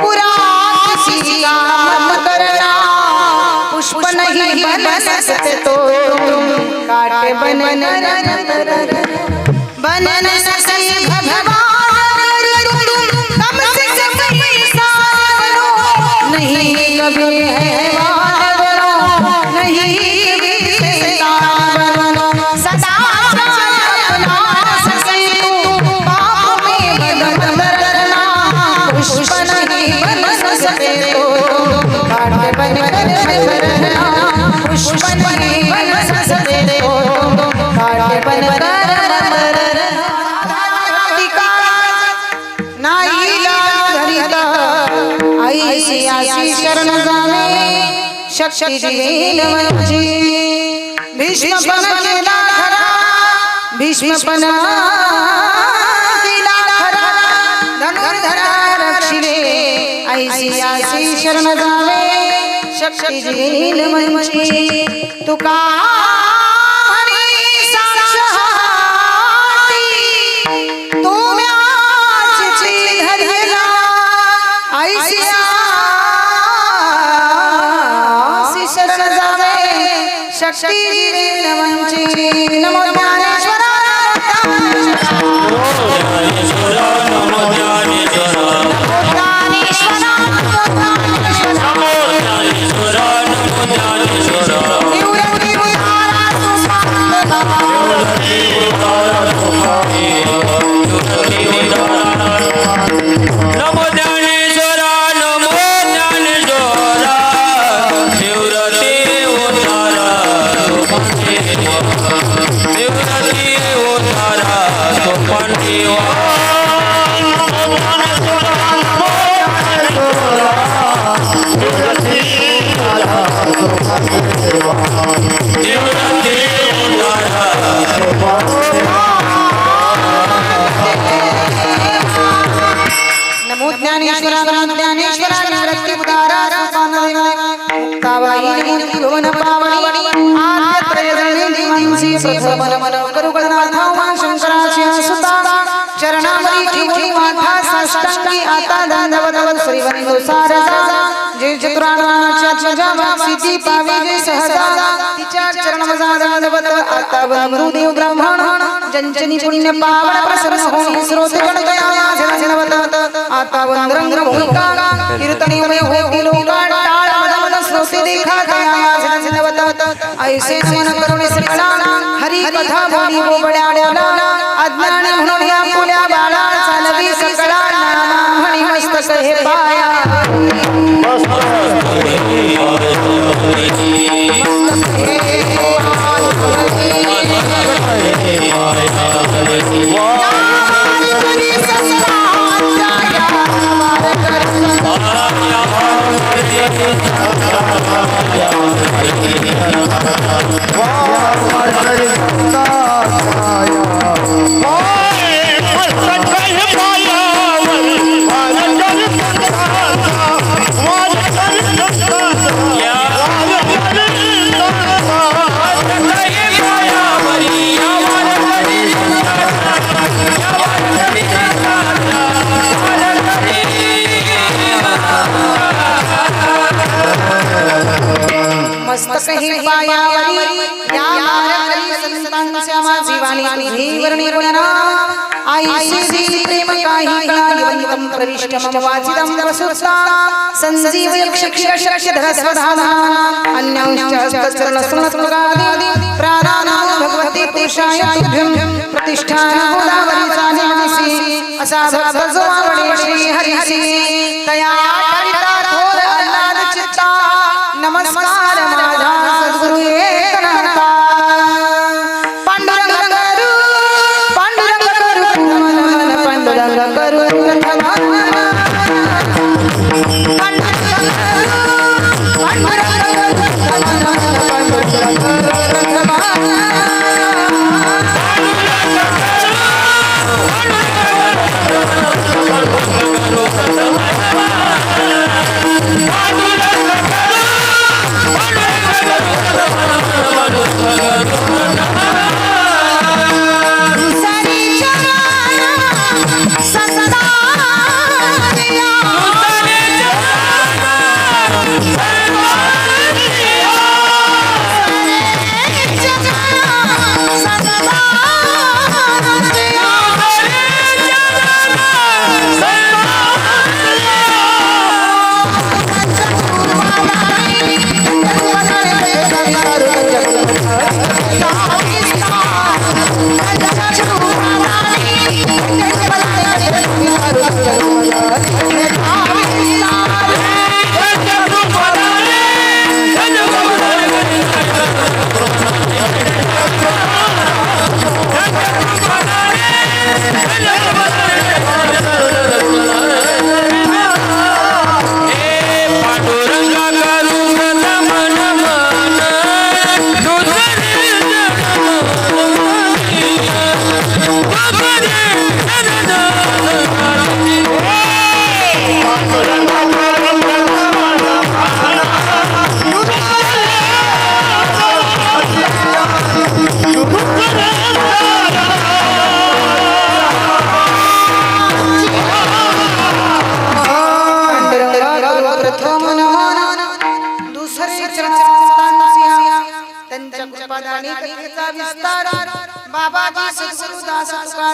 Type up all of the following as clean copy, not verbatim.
बुरा किसी का मत करना, पुष्प नहीं बन सकते तो काटे बन न सके भगवान, कम से कम इंसान बनो, नहीं कभी हैवान बनो, नहीं कभी शैतान बनो, सदा अपना सके तू पाप में बदल करना, पुष्प नहीं बन सकते तो काटे बन करना, पुष्प नहीं बन सकते तो काटे बन करना। ऐसी शरण जावे शक्ति जीवन वंची, भीष्म पन केला खरा, भीष्म पन केला खरा, धनुर्धरा रक्षिले, ऐसी शरण जावे शक्ति जीवन वंची, तुका शक्ति वंची। नमो ज्ञानेश्वर नमो ज्ञानेश्वर चरणावरी ठेवून माथा साष्टांगी आता दंडवत श्रीवंदो सारदा, जे चतुराणाच्या चजावा सिद्धी पावे जे सहजा, तिच्या चरणमजा दंडवत आता वंदुदेव ब्राह्मण, जंचनी पुण्य पावन प्रसन्न होनी स्रोत गणगया झणझणवत आता वंदरंग भूमिका, कीर्तनी में होती लोका टाळ मदमद स्रोते देखा गया झणझणवत, ऐसे मन करुणे सकळा हरी कथा बोली वो बड्या बोला, अज्ञान म्हणून या फुल्या बाळा चालवी सकळा, नामा म्हणी मस्तक हे पाया, मस्तक ही पायावरी या मारकरी संतांच्या माझी वाणी तुझी वर्णी गुणना, ऐसी प्रेम काही कळायवंतम प्रविष्ट मम वाचिदम वसुस्ता, संजीव यक्ष धरस्वधाना, अन्यांश्च हस्तचरण स्मृतमुगादि, प्राणानां भगवती पुरुषाय तुभ्यं प्रतिष्ठान गोदावरी चालिसी, असा भक्त जो आवडे श्री हरिसी, तया कविता थोर आल्हाद चित्ता, नमस्कार माझा सद्गुरु एकनाथा, पांडुरंग करू मन पांडुरंग करू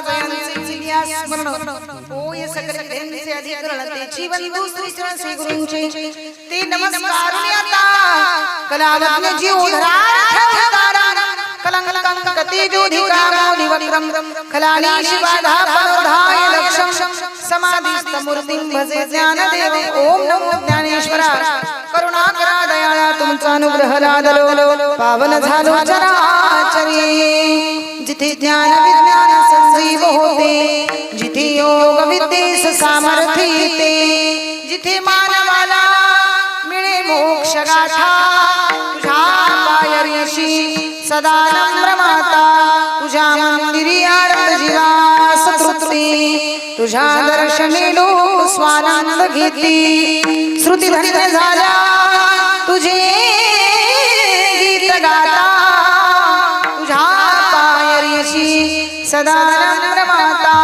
जयांचे स्मरण होय सकल विधेंचे अधिकरण तेची बंधू श्री चरण श्री गुरूंचे ते नमस्कारुनी आता कलावज्ञ जीव धरार कलंकं कति जोधिका मौली वक्रम खलानी शिवाधा परोधाय लक्षम समाधिस्थ मूर्तिं भजे ज्ञानदेव ओम नमो ज्ञानेश्वरा करुणाकरा दयाळा तुमचा अनुग्रह लादलो पावन झालो चराचरी जिथे ज्ञान विज्ञान संजीव होते जिथे योग विद्येस सामर्थ्य येते जिथे मानवाला मिळे मोक्ष गाथा तुझ्या पायरीशी सदा नम्र माता तुझ्या मंदिरी आरत जीवास तृप्ती तुझ्या दर्शनी लोक स्वानंद घेती श्रुती धन्य झाला तुझे गीत गाता तुझ्या पायरीशी सदा नम्र माता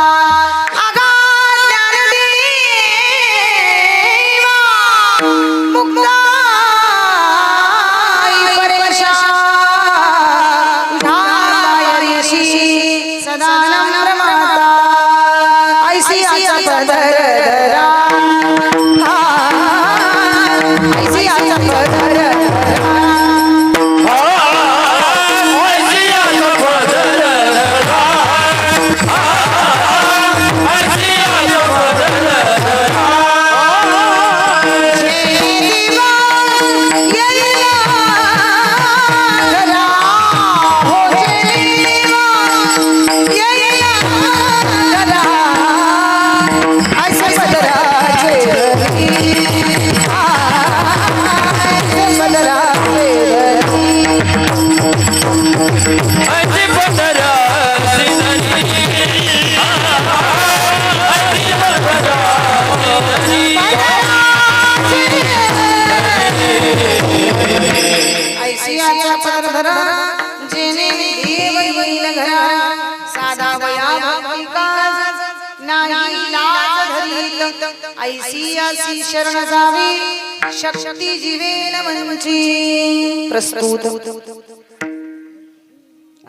ऐसी शरण जावी शक्ती जीवेन मंची प्रस्तुत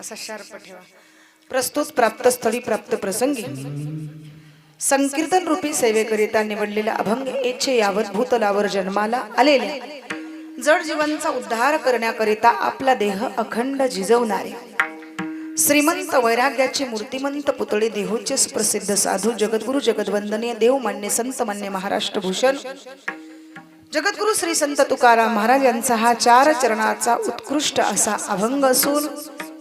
असा शार्प ठेवा प्रस्तुत प्राप्त स्थळी प्राप्त प्रसंगी संकीर्तन रूपी सेवेकरिता निवडलेल्या अभंग एचे यावत भूतलावर जन्माला आलेल्या जड जीवांचा उद्धार करण्याकरिता आपला देह अखंड झिजवणारे श्रीमंत वैराग्याचे मूर्तिमंत पुतळे देहोचे प्रसिद्ध साधू जगद्गुरु जगद्वंदनीय देवमान्य संत मान्य महाराष्ट्र भूषण जगद्गुरु श्री संत तुकाराम महाराज यांचा हा 4 चरणाचा उत्कृष्ट असा अभंग असून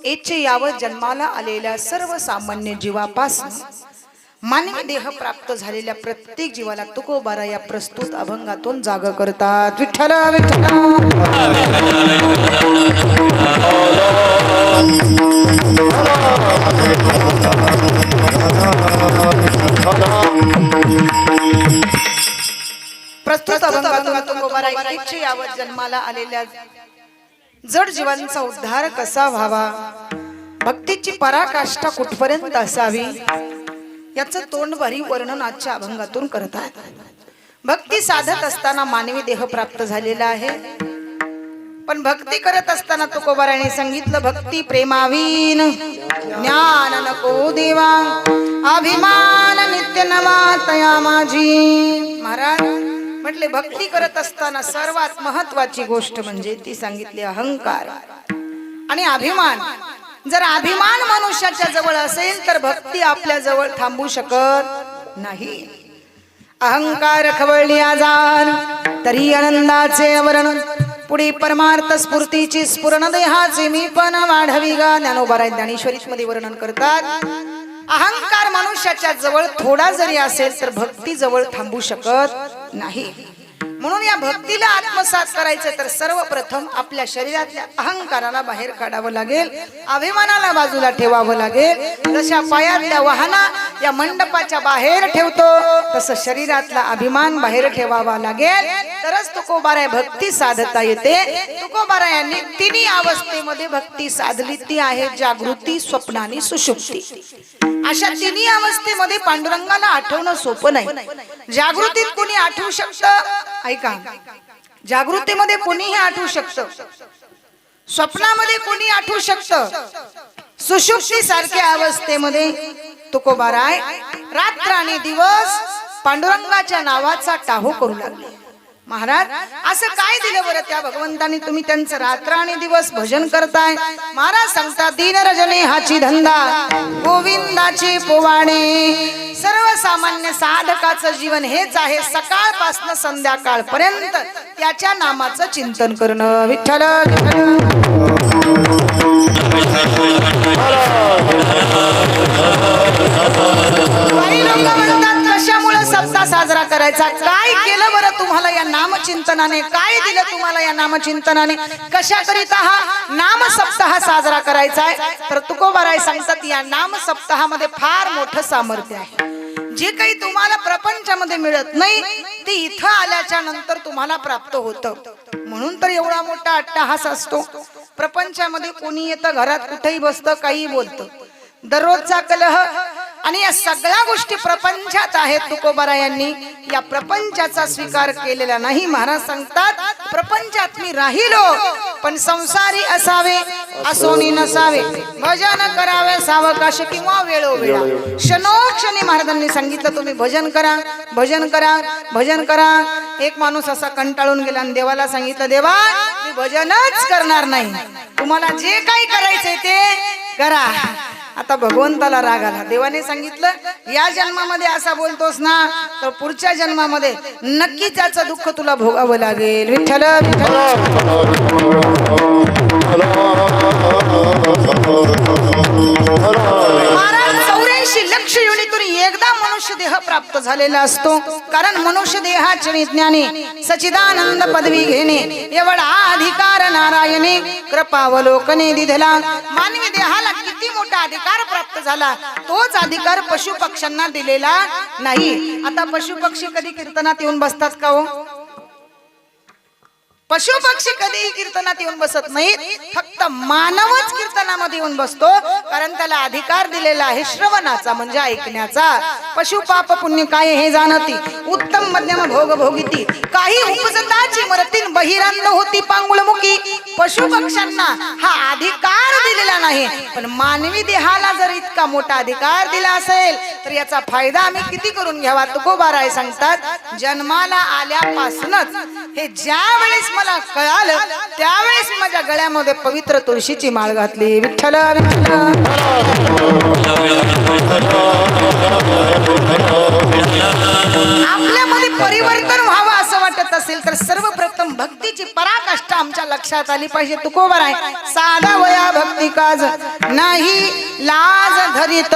एचे यावत जन्माला आलेल्या सर्वसामान्य जीवापासून मानवी देह प्राप्त झालेल्या प्रत्येक जीवाला तुकोबारा या प्रस्तुत अभंगातून जाग करतात विठ्ठल विठ्ठल प्रस्तुत अभंगातून तुकोबारा एचे यावत जन्माला आलेल्या जड जीवांचा उद्धार कसा व्हावा भक्तीची पराकाष्ठा कुठपर्यंत असावी याचं तोंडभरी वर्णन आजच्या अभंगातून करतात भक्ती साधत असताना मानवी देह प्राप्त झालेला आहे पण भक्ती करत असताना तुकोबाराने सांगितलं भक्ती प्रेमावीन ज्ञान नको देवा अभिमान नित्य नवा तया माझी महाराज म्हटले भक्ती करत असताना सर्वात महत्वाची गोष्ट म्हणजे ती सांगितली अहंकार आणि अभिमान जर अभिमान मनुष्याच्या जवळ असेल तर भक्ती आपल्या जवळ थांबू शकत नाही अहंकार खवळली आजार तरी आनंदाचे आवरण पुढे परमार्थ स्फूर्तीची स्फुरण देहाचे मी पण वाढवी गा ज्ञानोबा ज्ञानेश्वरीत मध्ये वर्णन करतात अहंकार मनुष्याच्या जवळ थोडा जरी असेल तर भक्ती जवळ थांबू शकत नाही म्हणून या भक्तीला आत्मसात करायचं तर सर्वप्रथम आपल्या शरीरातल्या अहंकाराला बाहेर काढावं लागेल अभिमानाला बाजूला ठेवावं लागेल जशा पायातल्या वाहना या मंडपाच्या बाहेर ठेवतो तसं शरीरातला अभिमान बाहेर ठेवावा लागेल तरच तुकोबारा भक्ती साधता येते तुकोबारा यांनी तिन्ही अवस्थेमध्ये भक्ती साधली ती आहे जागृती स्वप्न सुषुप्ती अशा तिन्ही अवस्थेमध्ये पांडुरंगाला आठवणं सोपं नाही जागृतीत कोणी आठवू शकतं ऐका जागृतीमध्ये कोणीही आठवू शकतं स्वप्नामध्ये कोणी आठवू शकतं सुषुप्ती सारख्या अवस्थेमध्ये तुकोबाराय रात्र आणि दिवस पांडुरंगाच्या नावाचा टाहो करू लागले. महाराज असं काय दिलं बरं त्या भगवंतानी, तुम्ही त्यांचं रात्र आणि दिवस भजन करताय? महाराज सांगतात, दीन रजने हाची धंदा गोविंदाचे पोवाणे. सर्वसामान्य साधकाचं जीवन हेच आहे, सकाळपासून संध्याकाळपर्यंत त्याच्या नामाचं चिंतन करणं. विठ्ठल काही लोक म्हणतात कशामुळे सप्ताह साजरा करायचा? काय केलं बरं तुम्हाला या नामचिंतनाने? काय दिलं तुम्हाला या नामचिंतनाने? कशाकरिता हा नाम सप्ताह साजरा करायचा आहे? तर तुकोबाराय सांगतात, या नाम सप्ताहामध्ये फार मोठं सामर्थ्य आहे. जे काही तुम्हाला प्रपंचामध्ये मिळत नाही ते इथं आल्याच्या नंतर तुम्हाला प्राप्त होतं. म्हणून तर एवढा मोठा अट्टाहास असतो. प्रपंचामध्ये कोणी येतं, घरात कुठेही बसतं, काही बोलतं, दररोजचा कलह आणि या सगळ्या गोष्टी प्रपंचात आहेत. तुकोबारायांनी या प्रपंचाचा स्वीकार केलेला नाही. महाराज सांगतात, प्रपंचात मी राहिलो पण संसारी असावे असोनी नसावे, भजन करावे सावकाश किंवा वेळोवेळा. क्षणोक्षणी महाराजांनी सांगितलं, तुम्ही भजन करा, भजन करा, भजन करा. एक माणूस असा कंटाळून गेला आणि देवाला सांगितलं, देवा मी भजनच करणार नाही, तुम्हाला जे काही करायचंय ते करा. आता भगवंताला राग आला. देवाने सांगितलं, या जन्मामध्ये असा बोलतोस ना तर पुढच्या जन्मामध्ये नक्की त्याचं दुःख तुला भोगावं लागेल. विठ्ठल महाराज 84 लक्ष योनीतून एकदा मनुष्य देह प्राप्त झालेला असतो. कारण मनुष्य देहाचे विज्ञाने सचिदानंद पदवी घेणे एवढा अधिकार नारायणे कृपावलोकने दिधला. मानवी देहाला किती मोठा अधिकार प्राप्त झाला, तोच अधिकार पशु पक्ष्यांना दिलेला नाही. आता पशु पक्षी कधी कीर्तनात येऊन बसतात का हो? पशु पक्षी कधीही कीर्तनात येऊन बसत नाहीत. फक्त मानवच कीर्तनामध्ये येऊन बसतो, कारण त्याला अधिकार दिलेला आहे श्रवणाचा, म्हणजे ऐकण्याचा. पशु पाप पुण्य काय हे जाणती, उत्तम मध्यम भोग भोगिती, काही उपजताची मरतीन बहिरांत होती पांगुळमुखी. पशु पक्ष्यांना हा अधिकार दिलेला नाही, पण मानवी देहाला जर इतका मोठा अधिकार दिला असेल तर याचा फायदा आम्ही किती करून घ्यावा. तुकोबाराय सांगतात, जन्माला आल्यापासूनच हे ज्या वेळेस मला कळालं त्यावेळेस माझ्या गळ्यामध्ये पवित्र तुळशीची माळ घातली. विठ्ठल आपल्यामध्ये परिवर्तन व्हावं असं वाटत असेल तर सर्वप्रथम भक्तीची पराकाष्ठा आमच्या लक्षात आली पाहिजे. तुकोबाराय, साधा वया भक्ती काज नाही लाज धरित.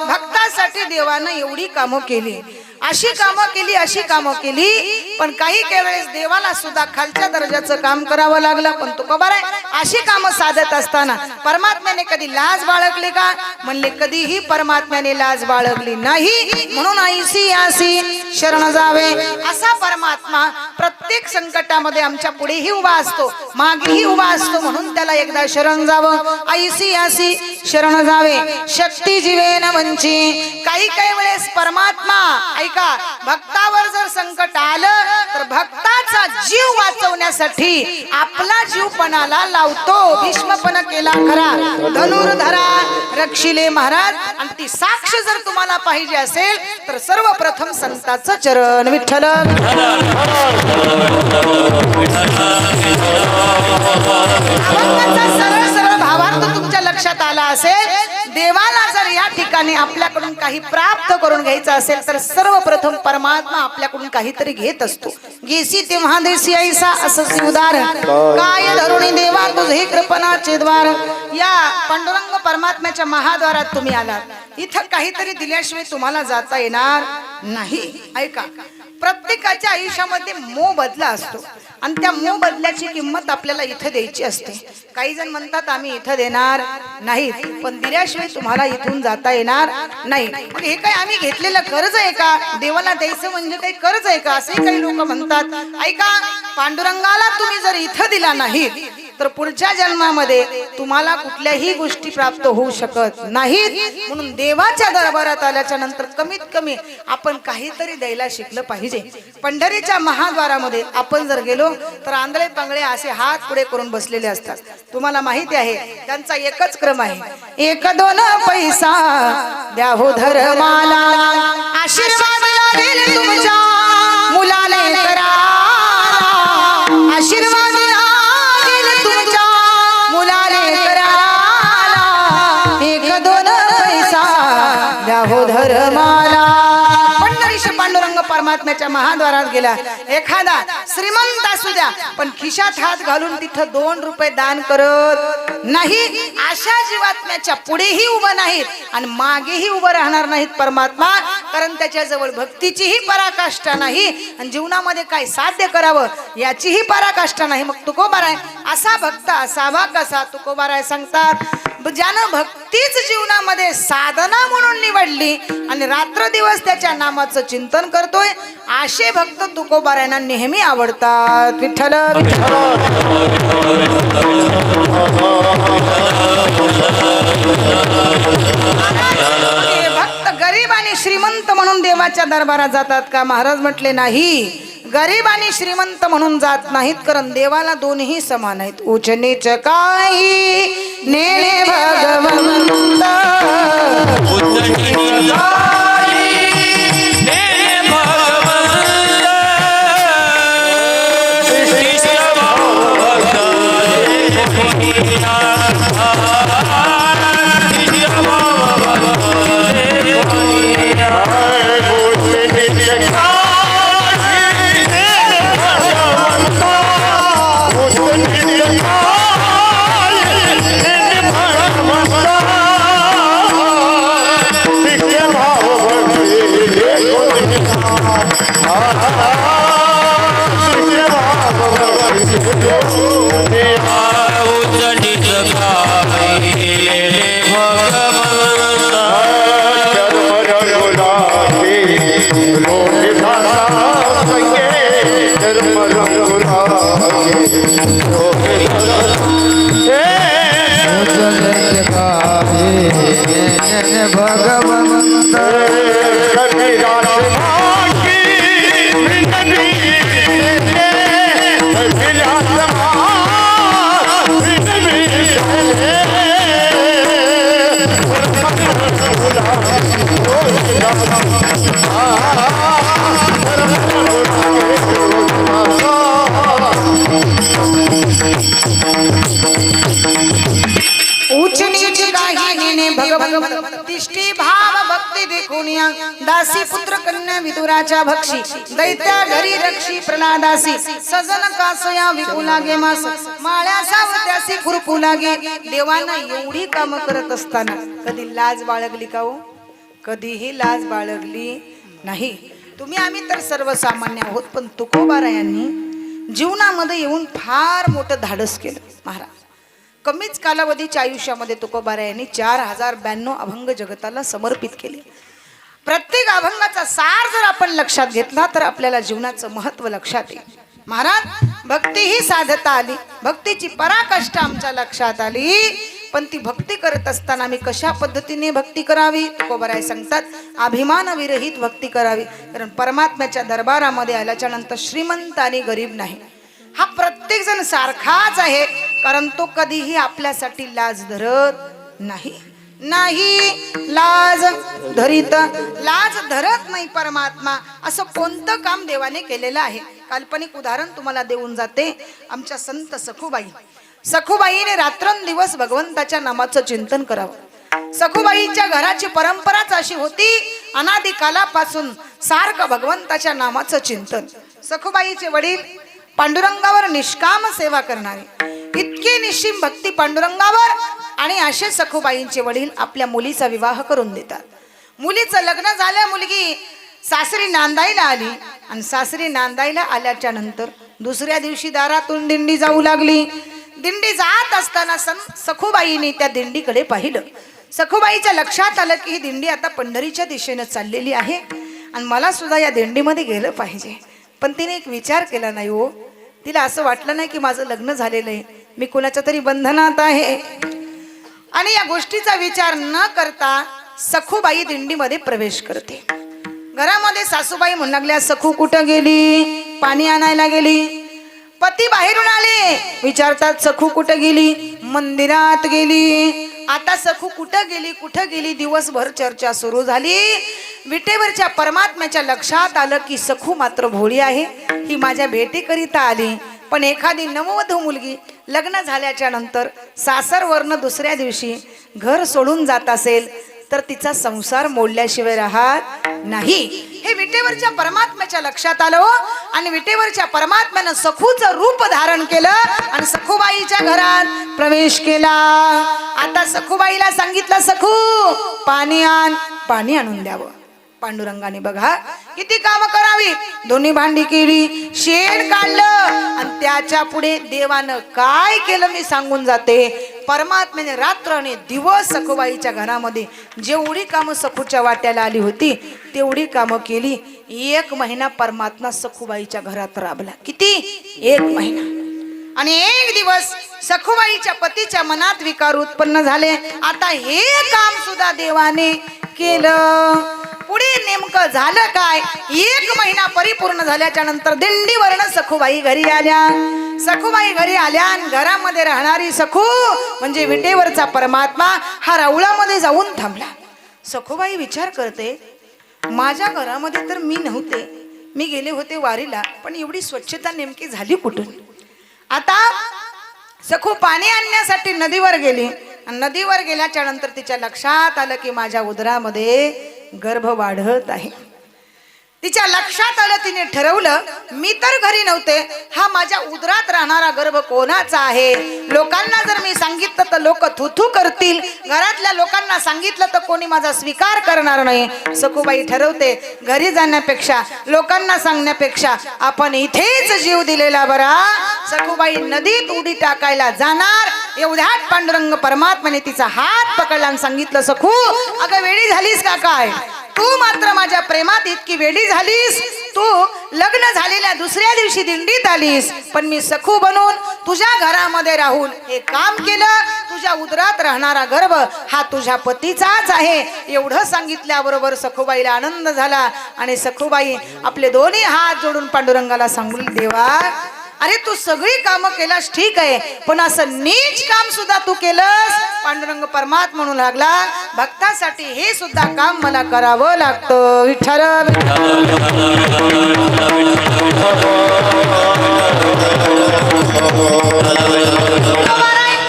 भक्तासाठी देवानं एवढी कामं केली, अशी कामं केली, अशी कामं केली, पण काही वेळेस देवाला सुद्धा खालच्या दर्जाचं काम करावं लागलं. पण तुकोबाराय, अशी कामं साधत असताना परमात्म्याने कधी लाज बाळगली का? म्हणले कधीही परमात्म्याने लाज बाळगली नाही. म्हणून ऐसी आसी शरण जावे. असा परमात्मा प्रत्येक संकटामध्ये आमच्या पुढेही उभा असतो, मागेही उभा असतो. म्हणून त्याला एकदा शरण जावं. ऐसी आसी शरण जावे, शक्ती जीवेन वंची. काही वेळेस परमात्मा ऐका, भक्तावर जर संकट आलं तर भक्ताचा जीव वाचवण्यासाठी आपला जीव पणाला लावतो. भीष्मपण केला खरा, धनुर्धरा रक्षिले महाराज. आणि ती साक्ष जर तुम्हाला पाहिजे असेल तर सर्वप्रथम संताचं चरण. विठ्ठल सरळ सरळ भावार्थ तुमच्या लक्षात आला असेल. देवाला जर या ठिकाणी आपल्याकडून काही प्राप्त करून घ्यायचं असेल तर सर्वप्रथम परमात्मा आपल्याकडून काहीतरी घेत असतो. घेसी तेव्हा देसी ऐसा असं उदाहरण, काय धरुणी देवा तुझे कृपणाचे द्वार. या पांडुरंग परमात्म्याच्या महाद्वारात तुम्ही आलात, इथं काहीतरी दिल्याशिवाय तुम्हाला जाता येणार नाही. ऐका, प्रत्येकाच्या आयुष्यामध्ये मोह बदला असतो आणि त्या मोह बदल्याची किंमत आपल्याला इथं द्यायची असते. काही जण म्हणतात आम्ही इथं देणार नाही, पण दिल्याशिवाय तुम्हाला इथून जाता येणार नाही. मग हे काय आम्ही घेतलेलं कर्ज आहे का? देवाला द्यायचं म्हणजे काही कर्ज आहे का? असे काही लोक म्हणतात. ऐका, पांडुरंगाला तुम्ही जर इथं दिला नाही तर पुढच्या जन्मामध्ये तुम्हाला कुठल्याही गोष्टी प्राप्त होऊ शकत नाहीत. म्हणून देवाच्या दरबारात आल्याच्या नंतर कमीत कमी आपण काहीतरी द्यायला शिकलं पाहिजे. पंढरीच्या महाद्वारामध्ये आपण जर गेलो तर आंधळे पांगळे असे हात पुढे करून बसलेले असतात. तुम्हाला माहिती आहे त्यांचा एकच क्रम आहे, 1-2 पैसा द्या हो धर्माला, आशीर्वाद लागेल तुमच्या मुलाने करा, आशीर्वाद लागेल तुमच्या मुलाने करा, 1-2 पैसा द्या हो धर्माला. पंढरीश पांडुरंग परमात्म्याच्या महाद्वारात गेला. एखादा श्रीमंत असू द्या पण खिशात हात घालून तिथं 2 रुपये दान करत नाही. अशा जीवात्म्याच्या पुढेही उभं नाहीत आणि मागेही उभं राहणार नाहीत परमात्मा, कारण त्याच्याजवळ भक्तीचीही पराकाष्ठा नाही आणि जीवनामध्ये काय साध्य करावं याचीही पराकाष्ठा नाही. मग तुकोबाराय असा भक्त असावा कसा? तुकोबाराय सांगतात, ज्यानं भक्तीच जीवनामध्ये साधना म्हणून निवडली आणि रात्र दिवस त्याच्या नामाचं चिंतन करतोय, असे भक्त तुकोबारायांना नेहमी आवडतात. विठ्ठल भक्त गरीब आणि श्रीमंत म्हणून देवाच्या दरबारात जातात का? महाराज म्हटले नाही, गरीब आणि श्रीमंत म्हणून जात नाहीत, कारण देवाला दोन्ही समान आहेत. उच्च नीच काही नेणे भगवंत, तिष्ठी भाव भक्ती देखून या दासी पुत्र कन्या विदुराच्या भक्षी, दैत्या घरी रक्षी प्रल्हादासी, सजन कासया विकू लागे मास, माळ्या सावत्यासी खुरपू लागे. देवांना एवढी काम करत असताना कधी लाज बाळगली का हो? कधीही लाज बाळगली नाही. तुम्ही आम्ही तर सर्वसामान्य आहोत, पण तुकोबारायांनी जीवनामध्ये येऊन फार मोठं धाडस केलं. महाराज कमीच कालावधीच्या आयुष्यामध्ये तुकोबारायांनी 4092 अभंग जगताला समर्पित केले. प्रत्येक अभंगाचा सार जर आपण लक्षात घेतला तर आपल्याला जीवनाचं महत्व लक्षात येईल. महाराज भक्ती ही साधता आली, भक्तीची पराकाष्ठा आमच्या लक्षात आली, पण ती भक्ती करत असताना मी कशा पद्धतीने भक्ती करावी? तुकोबाराय सांगतात, अभिमान विरहित भक्ती करावी. कारण परमात्म्याच्या दरबारामध्ये आल्याच्या नंतर श्रीमंत आणि गरीब नाही, हा प्रत्येक जण सारखाच आहे, कारण तो कधीही आपल्यासाठी लाज धरत नाही. लाज धरत नाही परमात्मा. असं कोणतं काम देवाने केलेलं आहे? काल्पनिक उदाहरण तुम्हाला देऊन जाते. आमच्या संत सखुबाईने रात्रंदिवस भगवंताच्या नामाचं चिंतन करावं. सखुबाईच्या घराची परंपराच अशी होती, अनादी कालापासून सारखं भगवंताच्या नामाचं चिंतन. सखुबाईचे वडील पांडुरंगावर निष्काम सेवा करणारे, इतकी निश्चिम भक्ती पांडुरंगावर, आणि असे सखुबाईंचे वडील आपल्या मुलीचा विवाह करून देतात. मुलीचं लग्न झाल्या, मुलगी सासरी नांदायला आली, आणि सासरी नांदायला आल्याच्या नंतर दुसऱ्या दिवशी दारातून दिंडी जाऊ लागली. दिंडी जात असताना सखुबाईंनी त्या दिंडीकडे पाहिलं. सखुबाईच्या लक्षात आलं की ही दिंडी आता पंढरीच्या दिशेनं चाललेली आहे आणि मला सुद्धा या दिंडीमध्ये गेलं पाहिजे. पण तिने एक विचार केला नाही हो. तिला असं वाटलं नाही की माझं लग्न झालेलं आहे, मी कुणाच्या तरी बंधनात आहे. आणि या गोष्टीचा विचार न करता सखूबाई दिंडीमध्ये प्रवेश करते. घरामध्ये सासूबाई म्हणू लागल्या, सखू कुठं गेली? पाणी आणायला गेली. पती बाहेरून आले, विचारतात सखू कुठं गेली? मंदिरात गेली. आता सखू कुठं गेली? दिवसभर चर्चा सुरू झाली. विटेवरच्या परमात्म्याच्या लक्षात आलं की सखू मात्र भोळी आहे, ही माझ्या भेटीकरिता आली. पण एखादी नववधू मुलगी लग्न झाल्याच्या नंतर सासरवरनं दुसऱ्या दिवशी घर सोडून जात असेल तर तिचा संसार मोडल्याशिवाय राहत नाही. हे विटेवरच्या परमात्म्याच्या लक्षात आलं आणि विटेवरच्या परमात्म्यानं सखूचं रूप धारण केलं आणि सखूबाईच्या घरात प्रवेश केला. आता सखूबाईला सांगितलं, सखू पाणी आण. पाणी आणून द्यावं. पांडुरंगाने बघा किती काम करावी. दोन्ही भांडी केली, शेण काढलं आणि त्याच्या पुढे देवानं काय केलं मी सांगून जाते. परमात्म्याने रात्र आणि दिवस सखूबाईच्या घरामध्ये जेवढी कामं सखूच्या वाट्याला आली होती तेवढी कामं केली. 1 महिना परमात्मा सखूबाईच्या घरात राबला. किती? 1 महिना. आणि एक दिवस सखूबाईच्या पतीच्या मनात विकार उत्पन्न झाले. आता हे काम सुद्धा देवाने केलं. पुढे नेमकं झालं काय? 1 महिना परिपूर्ण झाल्याच्या नंतर दिंडीवरनं सखूबाई घरी आल्या. सखूबाई घरी आल्या आणि घरामध्ये राहणारी सखू म्हणजे विटेवरचा परमात्मा हा राऊळामध्ये जाऊन थांबला. सखूबाई विचार करते, माझ्या घरामध्ये तर मी नव्हते, मी गेले होते वारीला, पण एवढी स्वच्छता नेमकी झाली कुठून? आता सखू पाणी आणण्यासाठी नदीवर गेली. नदीवर गेल्याच्या नंतर तिच्या लक्षात आलं की माझ्या उदरामध्ये गर्भ वाढत आहे. तिच्या लक्षात आलं, तिने ठरवलं मी तर घरी नव्हते, हा माझ्या उदरात राहणारा गर्भ कोणाचा आहे? लोकांना जर मी सांगितलं तर लोक थुथू करतील, घरातल्या लोकांना सांगितलं तर कोणी माझा स्वीकार करणार नाही. सखूबाई ठरवते, घरी जाण्यापेक्षा लोकांना सांगण्यापेक्षा आपण इथेच जीव दिलेला बरा. सखूबाई नदीत उडी टाकायला जाणार, एवढ्यात पांडुरंग परमात्म्याने तिचा हात पकडला आणि सांगितलं, सखू अगं वेडी झालीस का काय? तू मात्र माझ्या प्रेमात इतकी वेडी झालीस, तू लग्न झालेल्या दुसऱ्या दिवशी दिंडीत आलीस, पण मी सखू बनून तुझ्या घरामध्ये राहून हे काम केलं. तुझ्या उदरात राहणारा गर्भ हा तुझ्या पतीचाच आहे. एवढं सांगितल्याबरोबर सखूबाईला आनंद झाला आणि सखूबाई आपले दोन्ही हात जोडून पांडुरंगाला सांगून, देवा अरे तू सगळी कामं केलास ठीक आहे, पण असं नीच काम सुद्धा तू केलंस. पांडुरंग परमात्मा म्हणू लागला, भक्तासाठी हे सुद्धा काम मला करावं लागतं. विठ्ठल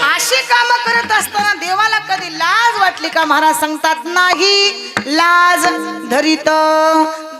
अशी कामं करत असताना देवाला कधी लाज वाटली का? महाराज सांगतात, नाही लाज धरित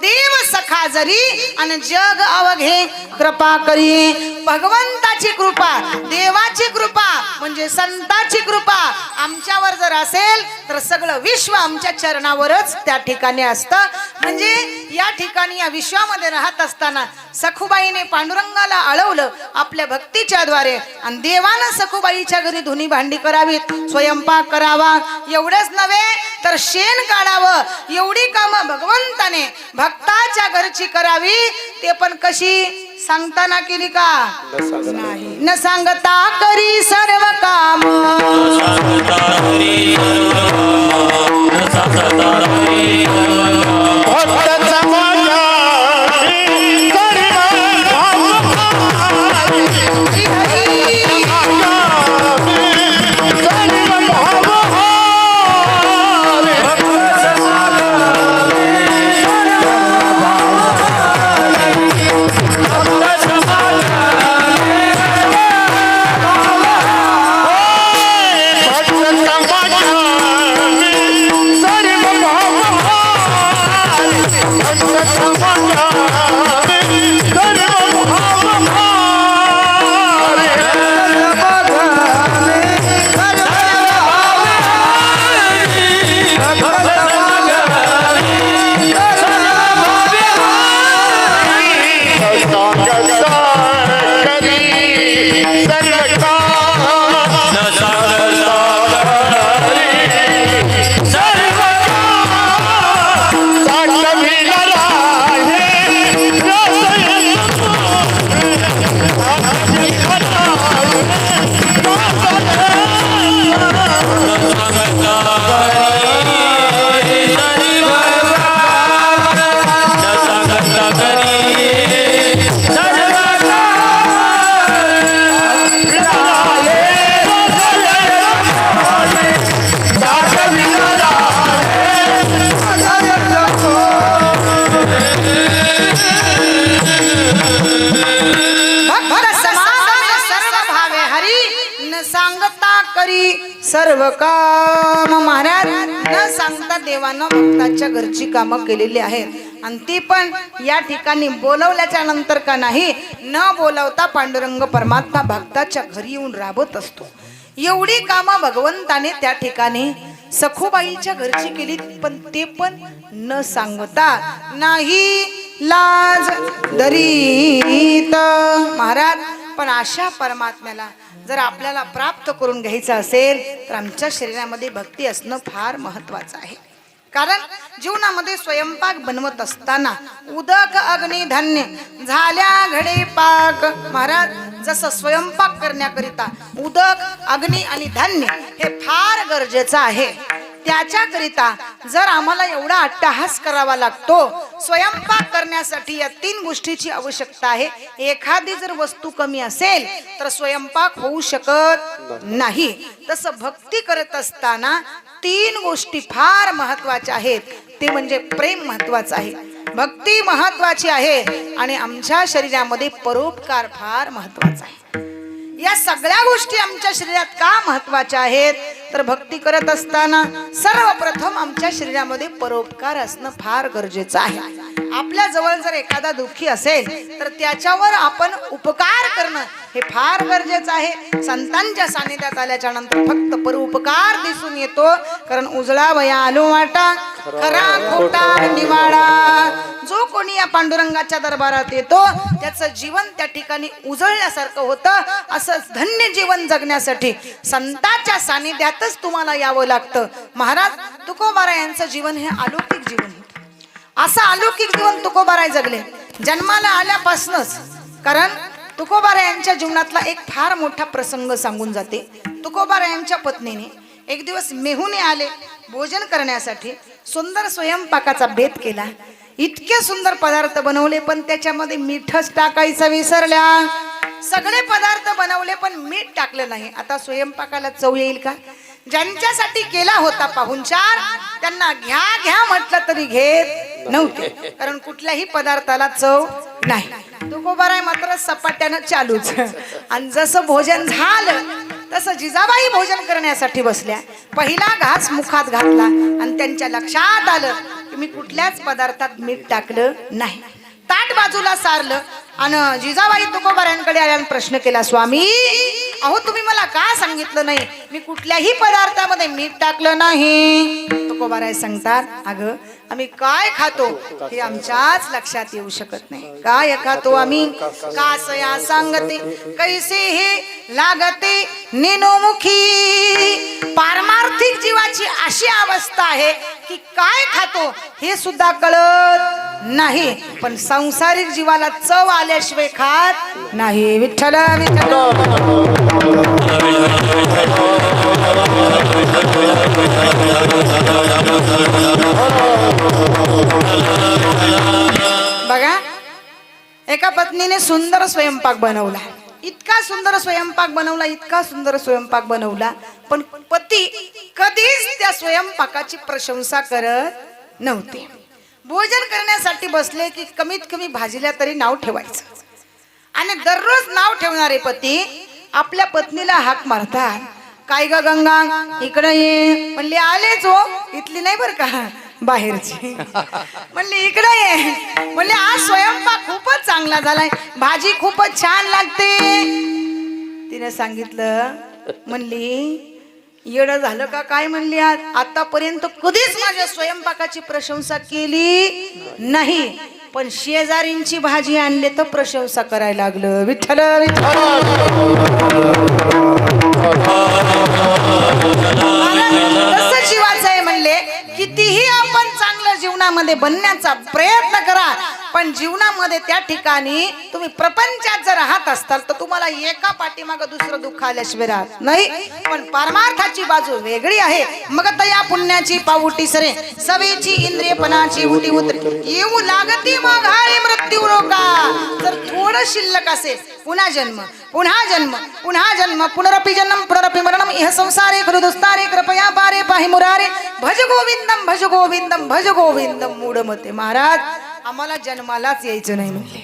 देव सखा जरी आणि जग अवघे कृपा करी. भगवंताची कृपा, देवाची कृपा म्हणजे संताची कृपा आमच्यावर जर असेल तर सगळं विश्व आमच्या चरणावरच त्या ठिकाणी असतं. म्हणजे या ठिकाणी या विश्वामध्ये राहत असताना सखूबाईने पांडुरंगाला अळवलं आपल्या भक्तीच्या द्वारे आणि देवानं सखूबाईच्या घरी धुनी भांडी करावीत, स्वयंपाक करावा, एवढंच नव्हे तर शेण काढावं. एवढी कामं भगवंताने भक्ताच्या घरची करावी, ते पण कशी? सांगताना केली का? नाही. न सांगता करी सर्व काम, करी सर्व काम. महाराज न सांगता देवानं भक्ताच्या घरची कामं केलेली आहेत आणि ती पण या ठिकाणी बोलवल्याच्या नंतर का नाही, न बोलवता पांडुरंग परमात्मा भक्ताच्या घरी येऊन राबत असतो. एवढी कामं भगवंताने त्या ठिकाणी सखूबाईच्या घरची केली, पण ते पण न सांगता नाही लाज दरीत. महाराज पण अशा परमात्म्याला जर आपल्याला प्राप्त करून घ्यायचं असेल तर आमच्या शरीरामध्ये भक्ती असणं फार महत्वाचं आहे. कारण जीवनामध्ये स्वयंपाक बनवत असताना उदक अग्नी धान्य झाल्या घडे पाक. महाराज जसं स्वयंपाक करण्याकरिता उदक अग्नी आणि धान्य हे फार गरजेचं आहे, त्याच्याकरिता जर आम्हाला एवढा अट्टहास करावा लागतो, स्वयंपाक करण्यासाठी या 3 गोष्टीची आवश्यकता आहे. एखादी जर वस्तू कमी असेल तर स्वयंपाक होऊ शकत नाही. तसं भक्ती करत असताना 3 गोष्टी फार महत्वाच्या आहेत. ते म्हणजे प्रेम महत्वाचं आहे, भक्ती महत्वाची आहे आणि आमच्या शरीरामध्ये परोपकार फार महत्वाचा आहे. या सगळ्या गोष्टी आमच्या शरीरात का महत्वाच्या आहेत तर भक्ती करत असताना सर्वप्रथम आमच्या शरीरामध्ये परोपकार असणं फार गरजेचं आहे. आपल्या जवळ जर एखादा दुःखी असेल तर त्याच्यावर आपण उपकार करणं हे फार गरजेचं आहे. संतांच्या सानिध्यात आल्याच्या नंतर फक्त परोपकार दिसून येतो. कारण उजळा वया आलो वाटा खरा खोटा निवाडा. जो कोणी या पांडुरंगाच्या दरबारात येतो त्याचं जीवन त्या ठिकाणी उजळल्यासारखं होतं. असं धन्य जीवन जगण्यासाठी संतांच्या सानिध्यातच तुम्हाला यावं लागतं. महाराज तुकोबाराय यांचं जीवन हे अलौकिक जीवन होतं. असं अलौकिक जीवन तुकोबाराय जगले जन्माला आल्यापासूनच. कारण तुकोबाराय यांच्या जीवनातला एक फार मोठा प्रसंग सांगून जाते. तुकोबाराय यांच्या पत्नीने एक दिवस मेहुणे आले भोजन करण्यासाठी. सुंदर स्वयंपाकाचा बेत केला, इतके सुंदर पदार्थ बनवले, पण त्याच्यामध्ये मीठच टाकायचं विसरल्या. सगळे पदार्थ बनवले पण मीठ टाकलं नाही. आता स्वयंपाकाला चव येईल का? ज्यांच्यासाठी केला होता पाहुणचार त्यांना घ्या घ्या म्हटलं तरी घेत नव्हते, कारण कुठल्याही पदार्थाला चव नाही. तुकोबाराय मात्र सपाट्यानं चालूच. आणि जसं भोजन झालं तसं जिजाबाई भोजन करण्यासाठी बसल्या. पहिला घास मुखात घातला आणि त्यांच्या लक्षात आलं की मी कुठल्याच पदार्थात मीठ टाकलं नाही. ताट बाजूला सारलं आणि जिजाबाई तुकोबारायांकडे आल्याने प्रश्न केला, स्वामी अहो तुम्ही मला का सांगितलं नाही? मी कुठल्याही पदार्थामध्ये मीठ टाकलं नाही. तुकोबाराय सांगतात, अगं आम्ही काय खातो हे आमच्याच लक्षात येऊ शकत नाही. काय खातो आम्ही कासया सांगते कैसे हे लागते निनोमुखी. पारमार्थिक जीवाची अशी अवस्था आहे की काय खातो हे सुद्धा कळत नाही, पण सांसारिक जीवाला चव आल्याशिवाय खात नाही. विठ्ठल विठ्ठल. बघा एका पत्नीने सुंदर स्वयंपाक बनवला, इतका सुंदर स्वयंपाक बनवला, इतका सुंदर स्वयंपाक बनवला, पण पती कधीच त्या स्वयंपाकाची प्रशंसा करत नव्हते. भोजन करण्यासाठी बसले की कमीत कमी भाजीला तरी नाव ठेवायचं. आणि दररोज नाव ठेवणारे पती आपल्या पत्नीला हाक मारतात, काय ग गंगा इकडे ये. म्हणले आलेच हो, इथली नाही बर का बाहेरची. म्हणले इकडे ये. म्हणले आज स्वयंपाक खूपच चांगला झालाय, भाजी खूपच छान लागते. तिने सांगितलं, म्हणली येडं झालं का काय? म्हणली आतापर्यंत कधीच माझ्या स्वयंपाकाची प्रशंसा केली नाही, पण शेजारींची भाजी आणली तर प्रशंसा करायला लागलं. विठ्ठल विठ्ठल. तसं जीवाचं आहे. म्हणले कितीही आपण चांगलं जीवनामध्ये बनण्याचा प्रयत्न करा, पण जीवनामध्ये त्या ठिकाणी तुम्ही प्रपंचात जर राहत असताल तर तुम्हाला एका पाठीमागे दुसरं दुःख आल्याशिवाय राहत नाही. पण परमार्थाची बाजू वेगळी आहे. मग तया पुण्याची पाऊटी सरे सवेची इंद्रियपणाची उटी उतरे येऊ लागती माघारी मृत्यू रोका. जर थोडं शिल्लक असेल पुन्हा जन्म पुन्हा जन्म पुन्हा जन्म पुनरपि जन्म पुनरपि मरणम इह संसारे खरु दुस्तारे कृपया पारे पाहि मुरारे भज गोविंदम भज गोविंदम भज गोविंदम मूढमते. महाराज आम्हाला जन्मालाच यायचं नाही म्हणले,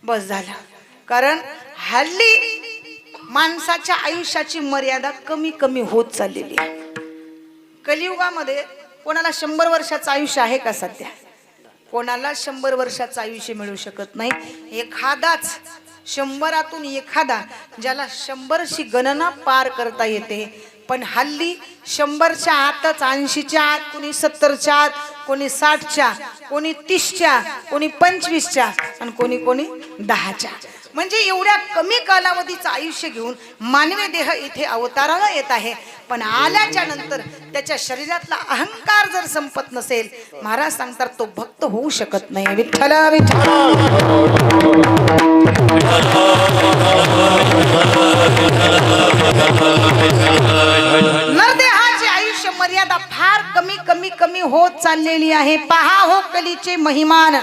बस झालं. कारण हल्ली माणसाच्या आयुष्याची मर्यादा कमी कमी होत चाललेली आहे. कलियुगामध्ये कोणाला 100 वर्षाचं आयुष्य आहे का सध्या? कोणाला 100 वर्षाचं आयुष्य मिळू शकत नाही. एखादाच 100तून एखादा ज्याला 100ची गणना पार करता येते. पण हल्ली 100च्या आतच, 80च्या आत, कोणी 70च्या आत, कोणी 60च्या, कोणी 30च्या, कोणी 25च्या आणि कोणी 10च्या. म्हणजे एवढ्या कमी कालावधीचं आयुष्य घेऊन मानवी देह इथे अवताराला येत आहे. पण आल्याच्या नंतर त्याच्या शरीरातला अहंकार जर संपत नसेल, महाराज सांगतात तो भक्त होऊ शकत नाही. विठ्ठल विठ्ठल. नरदेहाची आयुष्य मर्यादा फार कमी कमी कमी होत चाललेली आहे. पहा हो कलीचे महिमान,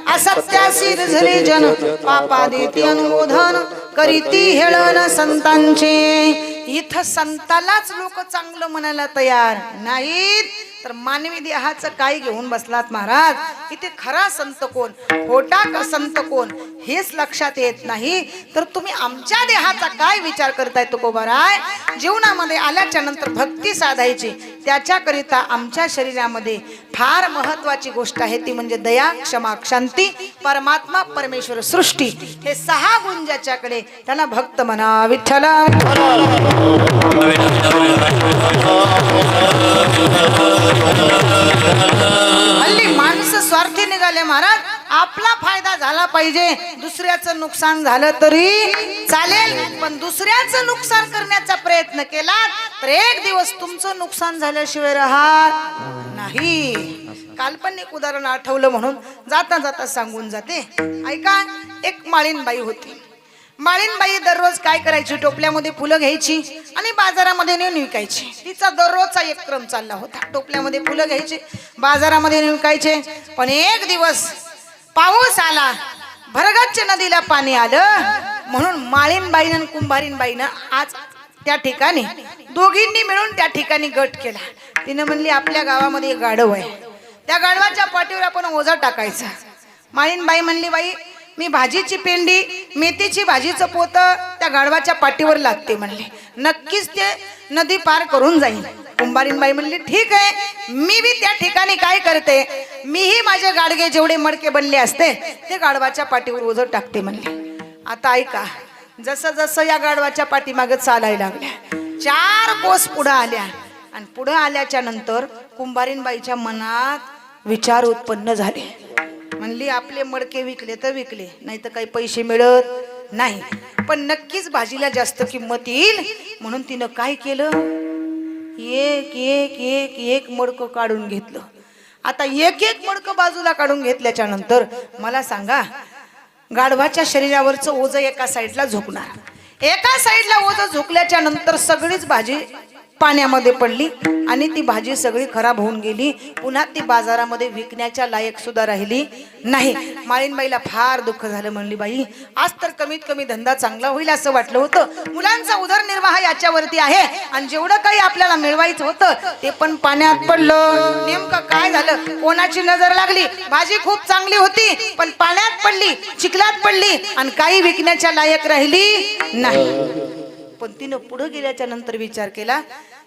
असत्यासी रिझले जन, पापा देती अनुमोदन, करीती हेळन संतांचे. इथं संतालाच लोक चांगलं म्हणायला तयार नाहीत, तर मानवी देहाचं काय घेऊन बसलात महाराज? इथे खरा संत कोण, खोटा संत कोण हेच लक्षात येत नाही. तर तुम्ही आमच्या देहाचा काय विचार करताय तुकोबाराय? जीवनामध्ये आल्याच्या नंतर भक्ती साधायची, त्याच्याकरिता आमच्या शरीरामध्ये फार महत्वाची गोष्ट आहे, ती म्हणजे दया, क्षमा, शांती, परमात्मा, परमेश्वर, सृष्टी, हे 6 गुण ज्याच्याकडे त्याला भक्त म्हणा. विठ्ठल. हल्ली माणसं स्वार्थी निघाले महाराज. आपला फायदा झाला पाहिजे, दुसऱ्याचं नुकसान झालं तरी चालेल, पण दुसऱ्याचं नुकसान करण्याचा प्रयत्न केला तर एक दिवस तुमचं नुकसान झाल्याशिवाय राहत नाही. काल्पनिक उदाहरण आठवलं म्हणून जाता जाता सांगून जाते. ऐका, एक माळीनबाई होती. माळीनबाई दररोज काय करायची? टोपल्यामध्ये फुलं घ्यायची आणि बाजारामध्ये नेऊन विकायची. तिचा दररोजचा एक क्रम चालला होता. टोपल्यामध्ये फुलं घ्यायची, बाजारामध्ये नेऊन विकायचे. पण एक दिवस पाऊस आला, भरगच्च नदीला पाणी आलं, म्हणून माळीनबाईनं आणि कुंभारीनबाईनं आज त्या ठिकाणी दोघींनी मिळून त्या ठिकाणी गट केला. तिनं म्हणली आपल्या गावामध्ये एक गाढव आहे, त्या गाढवाच्या पाठीवर आपण ओझा टाकायचा. माळीनबाई म्हणली बाई मी भाजीची पेंडी, मेथीची भाजीचं पोतं त्या गाढवाच्या पाठीवर लागते म्हणले, नक्कीच ते नदी पार करून जाईल. कुंभारीनबाई म्हणली ठीक आहे, मी बी त्या ठिकाणी काय करते, मीही माझे गाडगे जेवढे मडके बनले असते ते गाढवाच्या पाठीवर ओझं टाकते म्हणले. आता ऐका, जसं जसं या गाढवाच्या पाठीमागे चालायला लागल्या, 4 कोस पुढं आल्या आणि पुढं आल्याच्या नंतर कुंभारीनबाईच्या मनात विचार उत्पन्न झाले. म्हणली आपले मडके विकले तर विकले, नाही तर काही पैसे मिळत नाही, पण नक्कीच भाजीला जास्त किंमत येईल. म्हणून तिनं काय केलं, एक एक एक एक मडकं काढून घेतलं. आता एक एक मडकं बाजूला काढून घेतल्याच्या नंतर मला सांगा, गाढवाच्या शरीरावरचं ओझं एका साईडला झोकणार. एका साईडला ओझं झोकल्याच्या नंतर सगळीच भाजी पाण्यामध्ये पडली आणि ती भाजी सगळी खराब होऊन गेली. पुन्हा ती बाजारामध्ये विकण्याच्या लायक सुद्धा राहिली नाही. माळीनबाईला फार दुःख झालं. म्हणली बाई आज तर कमीत कमी धंदा चांगला होईल असं वाटलं होतं, मुलांचा उदरनिर्वाह याच्यावरती आहे आणि जेवढं काही आपल्याला मिळवायचं होतं ते पण पाण्यात पडलं. नेमकं काय झालं, कोणाची नजर लागली, भाजी खूप चांगली होती पण पाण्यात पडली, चिखलात पडली आणि काही विकण्याच्या लायक राहिली नाही. पण तिनं पुढे गेल्याच्या नंतर विचार केला,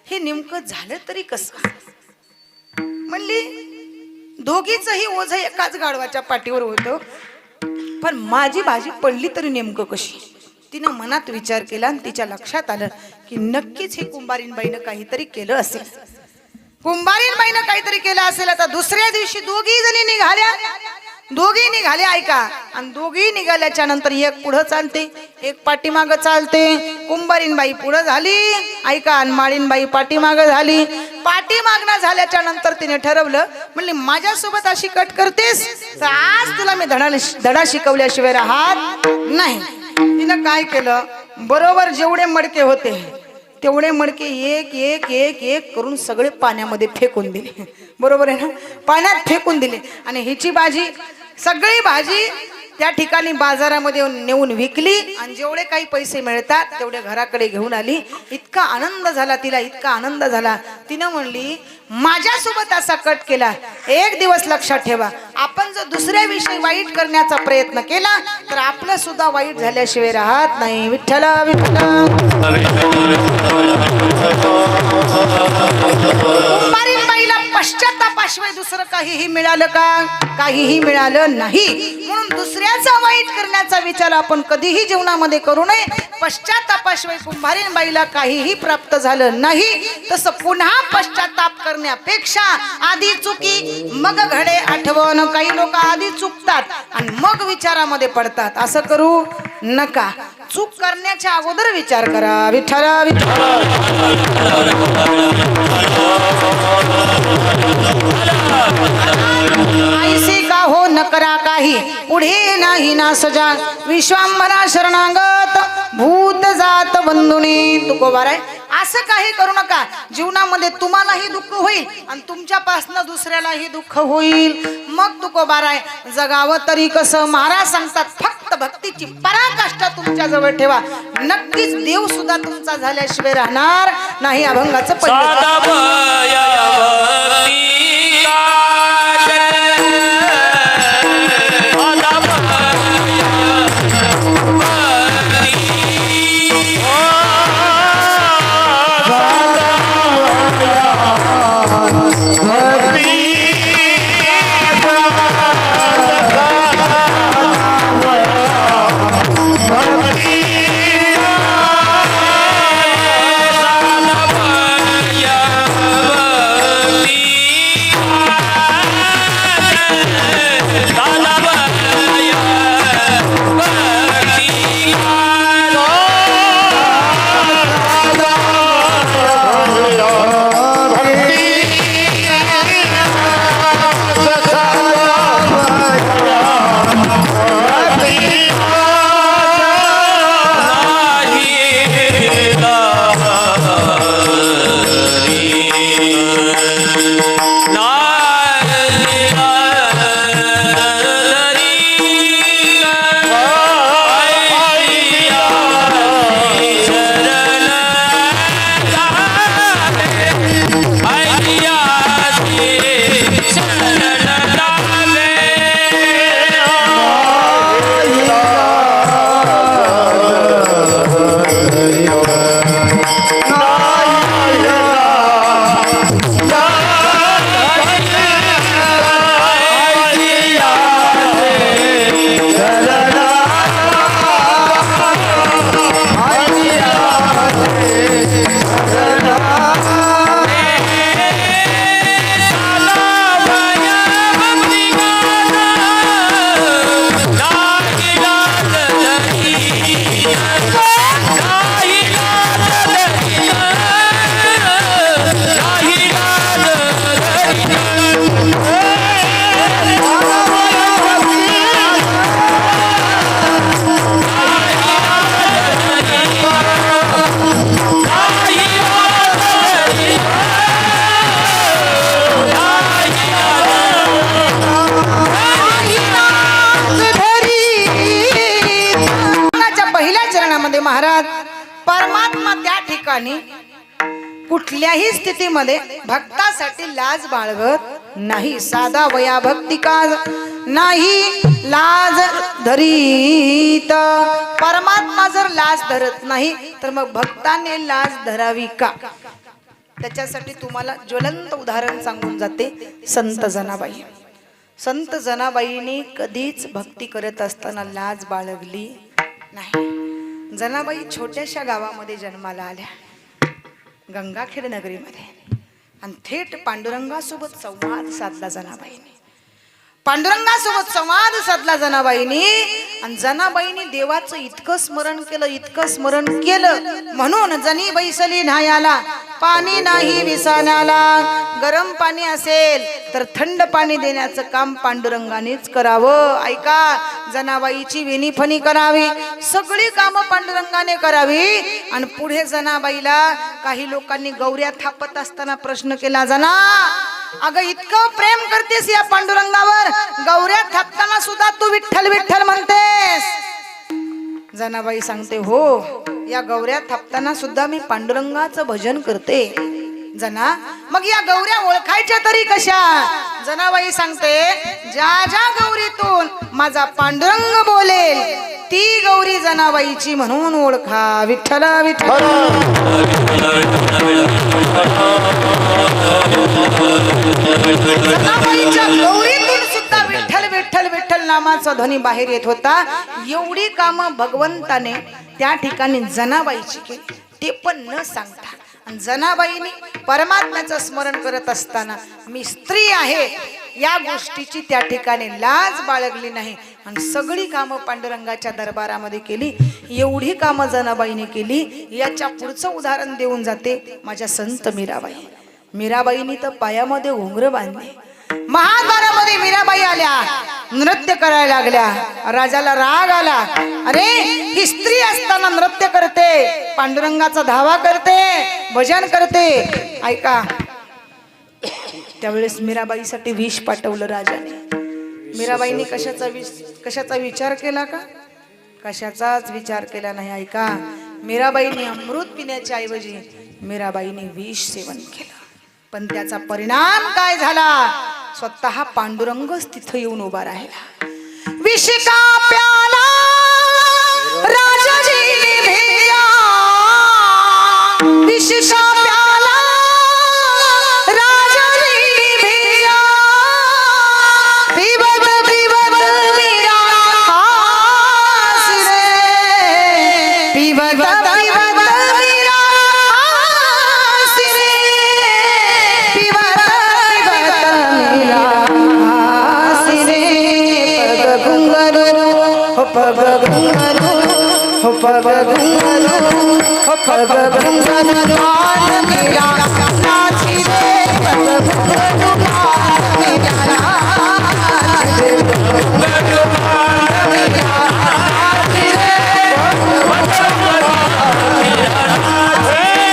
हे नेमकं झालं तरी कसं? म्हणली दोघीचंही ओझं एकाच गाढवाच्या पाठीवर होतं, पण माझी भाजी पडली तरी नेमकं कशी? तिनं मनात विचार केला आणि तिच्या लक्षात आलं की नक्कीच हे कुंभारीनबाईनं काहीतरी केलं असेल. कुंभारीनबाईनं काहीतरी केलं असेल. आता दुसऱ्या दिवशी दोघी जणी निघाल्या. ऐका, आणि दोघी निघाल्याच्या नंतर एक पुढं चालते, एक पाठीमागं चालते. कुंभारीनबाई पुढं झाली ऐका, आणि माळीनबाई पाठीमागं झाली. पाठीमागणं झाल्याच्या नंतर तिने ठरवलं, म्हणली माझ्यासोबत अशी कट करतेस तर आज तुला मी धडा शिकवल्याशिवाय राहत नाही. तिनं काय केलं, बरोबर जेवढे मडके होते तेवढे मडके एक एक एक एक करून सगळे पाण्यामध्ये फेकून दिले. बरोबर आहे ना, पाण्यात फेकून दिले. आणि हिची भाजी, सगळी भाजी त्या ठिकाणी बाजारामध्ये नेऊन विकली आणि जेवढे काही पैसे मिळतात तेवढे घराकडे घेऊन आली. इतका आनंद झाला तिला, इतका आनंद झाला. तिनं म्हणली माझ्यासोबत असा कट केला. एक दिवस लक्षात ठेवा, आपण जर दुसऱ्याविषयी वाईट करण्याचा प्रयत्न केला तर आपलं सुद्धा वाईट झाल्याशिवाय राहत नाही. विठ्ठल विठ्ठल. बाईला पश्चातापाशिवाय दुसरं काहीही मिळालं का? काहीही मिळालं नाही. म्हणून दुसऱ्याचा वाईट करण्याचा विचार आपण कधीही जीवनामध्ये करू नये. पश्चातापाशिवाय कुंभारीणबाईला काहीही प्राप्त झालं नाही. तसं पुन्हा पश्चाताप करण्यापेक्षा आधी चुकी मग घडे आठवण. काही लोक आधी चुकतात आणि मग विचारामध्ये पडतात. असं करू नका. चूक करण्याच्या अगोदर विचार करा. विठ्ठल विठ्ठल. ऐसे का हो न करा काही, पुढे नाही ना सजा. विश्वांबरा शरणागत भूत जात बंधुनी. तुकोबार आहे, असं काही करू नका. जीवनामध्ये तुम्हालाही दुःख होईल आणि तुमच्यापासनं दुसऱ्यालाही दुःख होईल. मग तुकोबार आहे, जगावं तरी कसं. महाराज सांगतात फक्त भक्तीची पराकाष्ठा तुमच्या जवळ ठेवा. नक्कीच देव सुद्धा तुमचा झाल्याशिवाय राहणार नाही. अभंगाचं महाराज परमात्मा त्या ठिकाणी कुठल्याही स्थितीमध्ये भक्तासाठी लाज बाळगत नाही. साधा वया भक्ती काज नाही लाज धरीत. परमात्मा जर लाज धरत नाही तर मग भक्ताने लाज धरावी का? त्याच्यासाठी तुम्हाला ज्वलंत उदाहरण सांगून जाते. संत जनाबाई. संत जनाबाईंनी कधीच भक्ती करत असताना लाज बाळगली नाही. जनाबाई छोट्याशा गावामध्ये जन्माला आल्या, गंगाखेड नगरीमध्ये, आणि थेट पांडुरंगासोबत संवाद साधला जनाबाईंनी. पांडुरंगासोबत संवाद साधला जनाबाईंनी, आणि जनाबाईंनी देवाचं इतकं स्मरण केलं, इतकं स्मरण केलं, म्हणून जनी बैसली न्हायाला पाणी नाही विसाण्याला. गरम पाणी असेल तर थंड पाणी देण्याचं काम पांडुरंगानेच करावं. ऐका, जनाबाईची विनीफणी करावी, सगळी कामं पांडुरंगाने करावी. आणि पुढे जनाबाईला काही लोकांनी गौऱ्या थापत असताना प्रश्न केला, जना अगं इतकं प्रेम करतेस या पांडुरंगावर, गौऱ्या थापताना थापताना सुद्धा तू विठ्ठल विठ्ठल म्हणतेस? जनाबाई सांगते हो, या गौऱ्या थापताना सुद्धा मी पांडुरंगाचं भजन करते. जना, मग या गौऱ्या ओळखायच्या तरी कशा? जनाबाई सांगते, ज्या ज्या गौरीतून माझा पांडुरंग बोलेल ती गौरी जनाबाईची म्हणून ओळखा. विठ्ठल विठ्ठल. जनाबाईच्या गौरीतून सुद्धा विठ्ठल विठ्ठल विठ्ठल नामाचा ध्वनी बाहेर येत होता. एवढी कामं भगवंताने त्या ठिकाणी जनाबाईची केली, ते पण न सांगता. जनाबाईनी परमात्म्याचं स्मरण करत असताना मी स्त्री आहे या गोष्टीची त्या ठिकाणी लाज बाळगली नाही आणि सगळी कामं पांडुरंगाच्या दरबारामध्ये केली. एवढी कामं जनाबाईने केली. याच्या पुढचं उदाहरण देऊन जाते माझ्या संत मीराबाई. मीराबाईंनी तर पायामध्ये घुंगरं बांधले. महाद्वारामध्ये मीराबाई आल्या, नृत्य करायला लागल्या. राजाला राग आला, अरे ही स्त्री असताना नृत्य करते, पांडुरंगाचा धावा करते, भजन करते. ऐका, त्यावेळेस मीराबाईसाठी विष पाठवलं राजाने. मीराबाईंनी कशाचा विचार केला का? कशाचाच विचार केला नाही. ऐका, मीराबाईंनी अमृत पिण्याच्या ऐवजी मीराबाईंनी विष सेवन केलं. पण त्याचा परिणाम काय झाला? स्वतः पांडुरंगच तिथं येऊन उभा राहिला. विष का प्याला राजाजीने भेया, विष का प्याला राजाजीने भेया, पिबत पिबत मीरा हास रे, पिबत पिबत मीरा हास रे, पिबत पिबत मीरा हास रे. पग घुंघरू हो पग घुंघरू हो पग घुंघरू हो पग घुंघरू लाल मीरा नाची रे, पग घुंघरू लाल मीरा नाची रे, पग घुंघरू लाल मीरा नाची रे,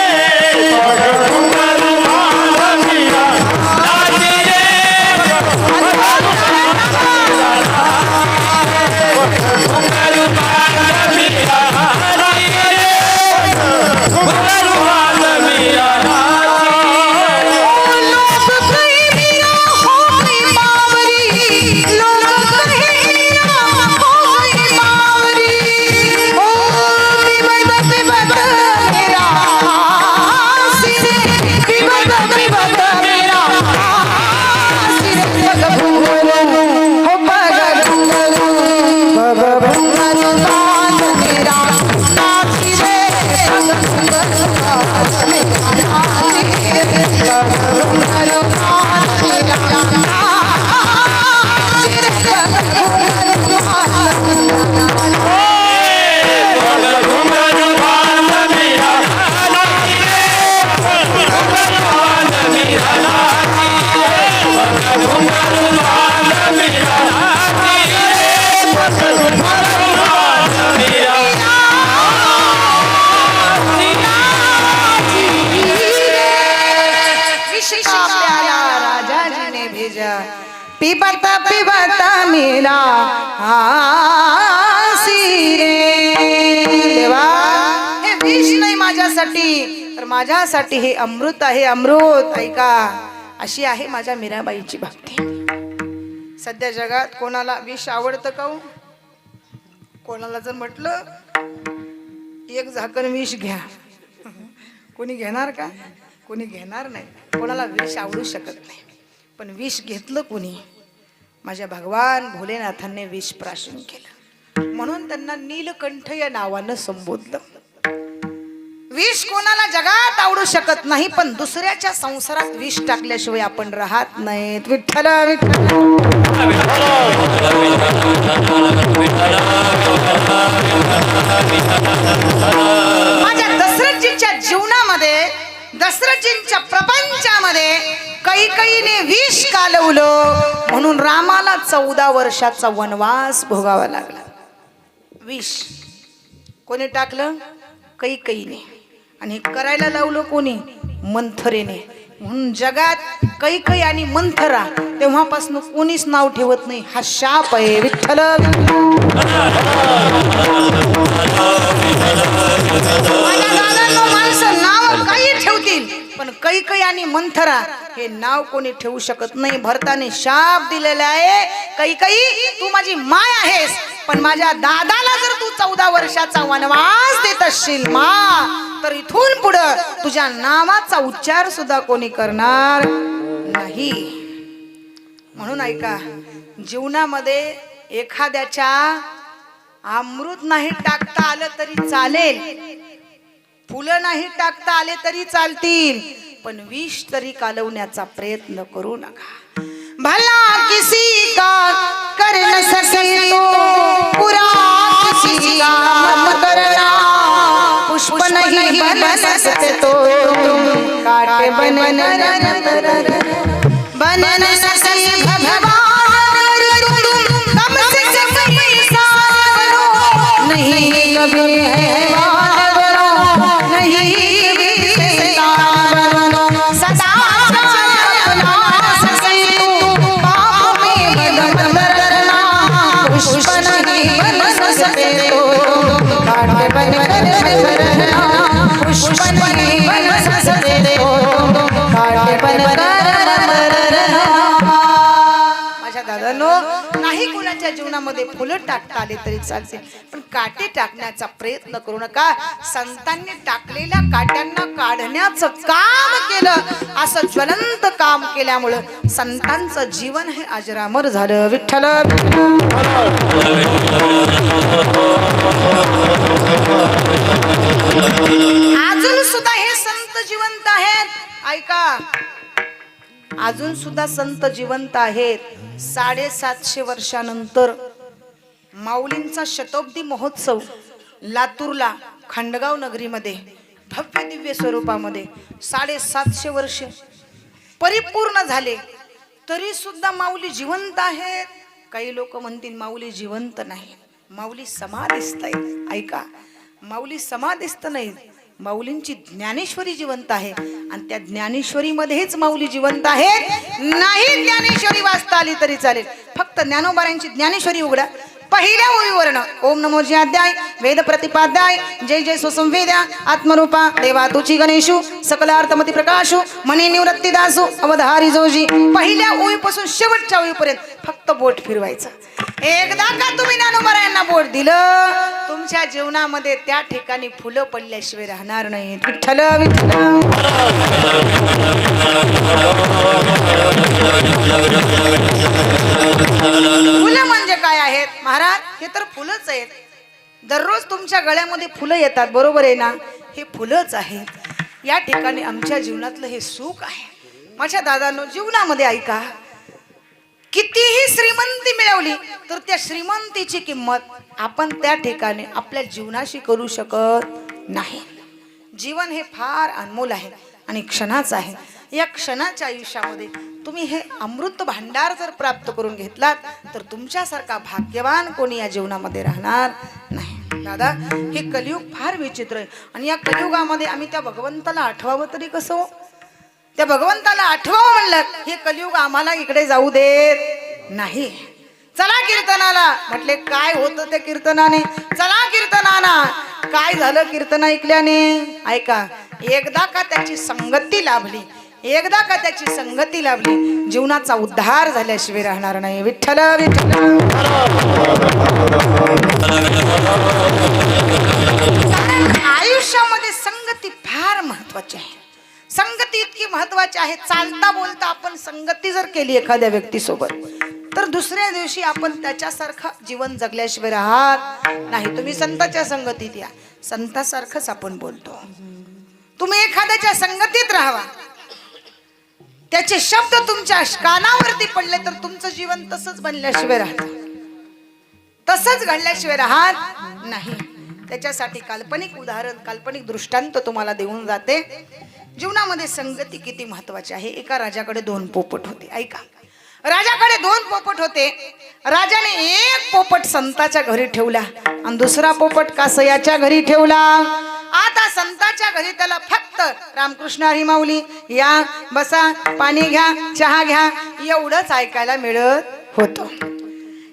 पग घुंघरू लाल मीरा नाची रे, पग घुंघरू लाल मीरा नाची रे, पिबता पिबता मीरा हासी रे. देवा, हे विष नाही माझ्यासाठी, तर माझ्यासाठी हे अमृत आहे, अमृत. ऐका, अशी आहे माझ्या मीराबाईची भक्ती. सध्या जगात कोणाला विष आवडतं का? कोणाला जर म्हटलं एक झाकण विष घ्या, कोणी घेणार का? कोणी घेणार नाही. कोणाला विष आवडू शकत नाही. पण विष घेतलं कोणी? माझ्या भगवान भोलेनाथांनी विष प्राशन केलं, म्हणून त्यांना नीलकंठ या नावानं संबोधलं. विष कोणाला जगात आवडू शकत नाही, पण दुसऱ्याच्या संसारात विष टाकल्याशिवाय आपण राहत नाहीत. विठ्ठल विठ्ठल. माझ्या दशरथजींच्या जीवनामध्ये, दशरथजींच्या प्रपंचामध्ये कैकेयीने विष कालवलं, म्हणून रामाला 14 वर्षाचा वनवास भोगावा लागला. विष कोणी टाकलं? कैकेयीने. आणि करायला लावलं कोणी? मंथरेने. म्हणून जगात कैकई आणि मंथरा तेव्हापासून कोणीच नाव ठेवत नाही. हा शाप आहे. विठ्ठल माणसं नाव काही ठेवतील पण कैकई आणि मंथरा हे नाव कोणी ठेवू शकत नाही. भरताने शाप दिलेला आहे, कैकई तू माझी माय आहेस, पण माझ्या दादाला जर तू 14 वर्षाचा वनवास देत असशील मा, तर इथून पुढं तुझ्या नावाचा उच्चार सुद्धा कोणी करणार नाही. म्हणून ऐका, जीवनामध्ये एखाद्याच्या अमृत नाही टाकता आलं तरी चालेल, फुलं नाही टाकता आले तरी चालतील, पण विष तरी कालवण्याचा प्रयत्न करू नका. भला किसी का कर न सके तो पूरा किसी का मत करना, पुष्प नहीं बन सकते तो तुम काटे बन न सके भगवान, तुम कम से कम इंसान बनो, नहीं कभी हैवान बनो, नहीं कभी शैतान बनो, सदा अपना सके तो पाप में बदम करना, पुष्प नहीं बन सकते तो काटे बन करना, पुष्प नहीं बन सकते तो काटे बन करना. माझ्या दादांनो, नाही कुणाच्या जीवनामध्ये फुलं टाकता आले तरी चालते, पण काटे टाकण्याचा प्रयत्न करू नका. संतांनी टाकलेल्या काट्यांना काढण्याचं काम केलं, असं ज्वलंत काम केल्यामुळं संतांचं जीवन हे अजरामर झालं. विठ्ठल अजून सुद्धा हे संत जिवंत आहेत. ऐका, अजून सुद्धा संत जिवंत आहेत. 750 वर्षानंतर माऊलींचा शताब्दी महोत्सव लातूरला खंडगाव नगरीमध्ये भव्य दिव्य स्वरूपामध्ये 750 वर्ष परिपूर्ण झाले, तरी सुद्धा माऊली जिवंत आहेत. काही लोक म्हणतील माऊली जिवंत नाही, माऊली समाधिस्थ आहेत. ऐका, माऊली समाधिस्थ नाही, माऊलींची ज्ञानेश्वरी जिवंत आहे, आणि त्या ज्ञानेश्वरीमध्येच माऊली जिवंत आहेत. नाही ज्ञानेश्वरी वाचता आली तरी चालेल, फक्त ज्ञानोबारांची ज्ञानेश्वरी उघडा. पहिल्या ओळीवर्ण ओम नमो ज्ञाध्याय वेद प्रतिपाध्याय जय जय सुसंवेद्या आत्मरूपा देवा तुची गणेशू सकलार्थमती प्रकाशू मनी निवृत्ती दासू अवधारी जोजी. पहिल्या ओळीपासून शेवटच्या ओळीपर्यंत फक्त बोट फिरवायचं. एकदा का तुम्ही ज्ञानोबारायांना बोट दिलं, तुमच्या जीवनामध्ये त्या ठिकाणी फुलं पडल्याशिवाय राहणार नाही. विठ्ठल विठ्ठल. फुलं म्हणजे काय आहेत महाराज? हे तर फुलंच आहेत. दररोज तुमच्या गळ्यामध्ये फुलं येतात, बरोबर आहे ना? हे फुलंच आहेत. या ठिकाणी आमच्या जीवनातलं हे सुख आहे. माझ्या दादांनो, जीवनामध्ये ऐका, कितीही श्रीमंती मिळवली तर त्या श्रीमंतीची किंमत आपण त्या ठिकाणी आपल्या जीवनाशी करू शकत नाही. जीवन हे फार अनमोल आहे आणि क्षणाचं आहे. या क्षणाच्या आयुष्यामध्ये तुम्ही हे अमृत भांडार जर प्राप्त करून घेतलात तर तुमच्यासारखा भाग्यवान कोणी या जीवनामध्ये राहणार नाही. दादा, हे कलियुग फार विचित्र आहे, आणि या कलियुगामध्ये आम्ही त्या भगवंताला आठवावं तरी कसं? त्या भगवंताला आठवावं म्हणलं, हे कलियुग आम्हाला इकडे जाऊ देत नाही. चला कीर्तनाला. म्हटले काय होतं त्या कीर्तनाने? चला कीर्तनाला. काय झालं कीर्तन ऐकल्याने? ऐका, एकदा का त्याची संगती लाभली, एकदा का त्याची संगती लाभली, जीवनाचा उद्धार झाल्याशिवाय राहणार नाही. विठ्ठल विठ्ठल. आयुष्यामध्ये संगती फार महत्वाची आहे. संगती इतकी महत्वाची आहे, चालता बोलता आपण संगती जर केली एखाद्या व्यक्तीसोबत तर दुसऱ्या दिवशी आपण त्याच्यासारखं जीवन जगल्याशिवाय राहत नाही. तुम्ही संताच्या संगतीत या, संतासारखंच आपण बोलतो. तुम्ही एखाद्याच्या संगतीत राहावा, त्याचे शब्द तुमच्या कानावरती पडले तर तुमचं जीवन तसंच बनल्याशिवाय राहत, तसंच घडल्याशिवाय राहत नाही. त्याच्यासाठी काल्पनिक उदाहरण, काल्पनिक दृष्टांत तुम्हाला देऊन जाते. जीवनामध्ये संगती किती महत्वाची आहे. एका राजाकडे 2 पोपट होते. ऐका, राजाकडे 2 पोपट होते. राजाने एक पोपट संताच्या घरी ठेवला आणि दुसरा पोपट कासयाच्या घरी ठेवला. आता संताच्या घरी त्याला फक्त रामकृष्ण हरी माऊली या, बसा, पाणी घ्या, चहा घ्या एवढंच ऐकायला मिळत होतं.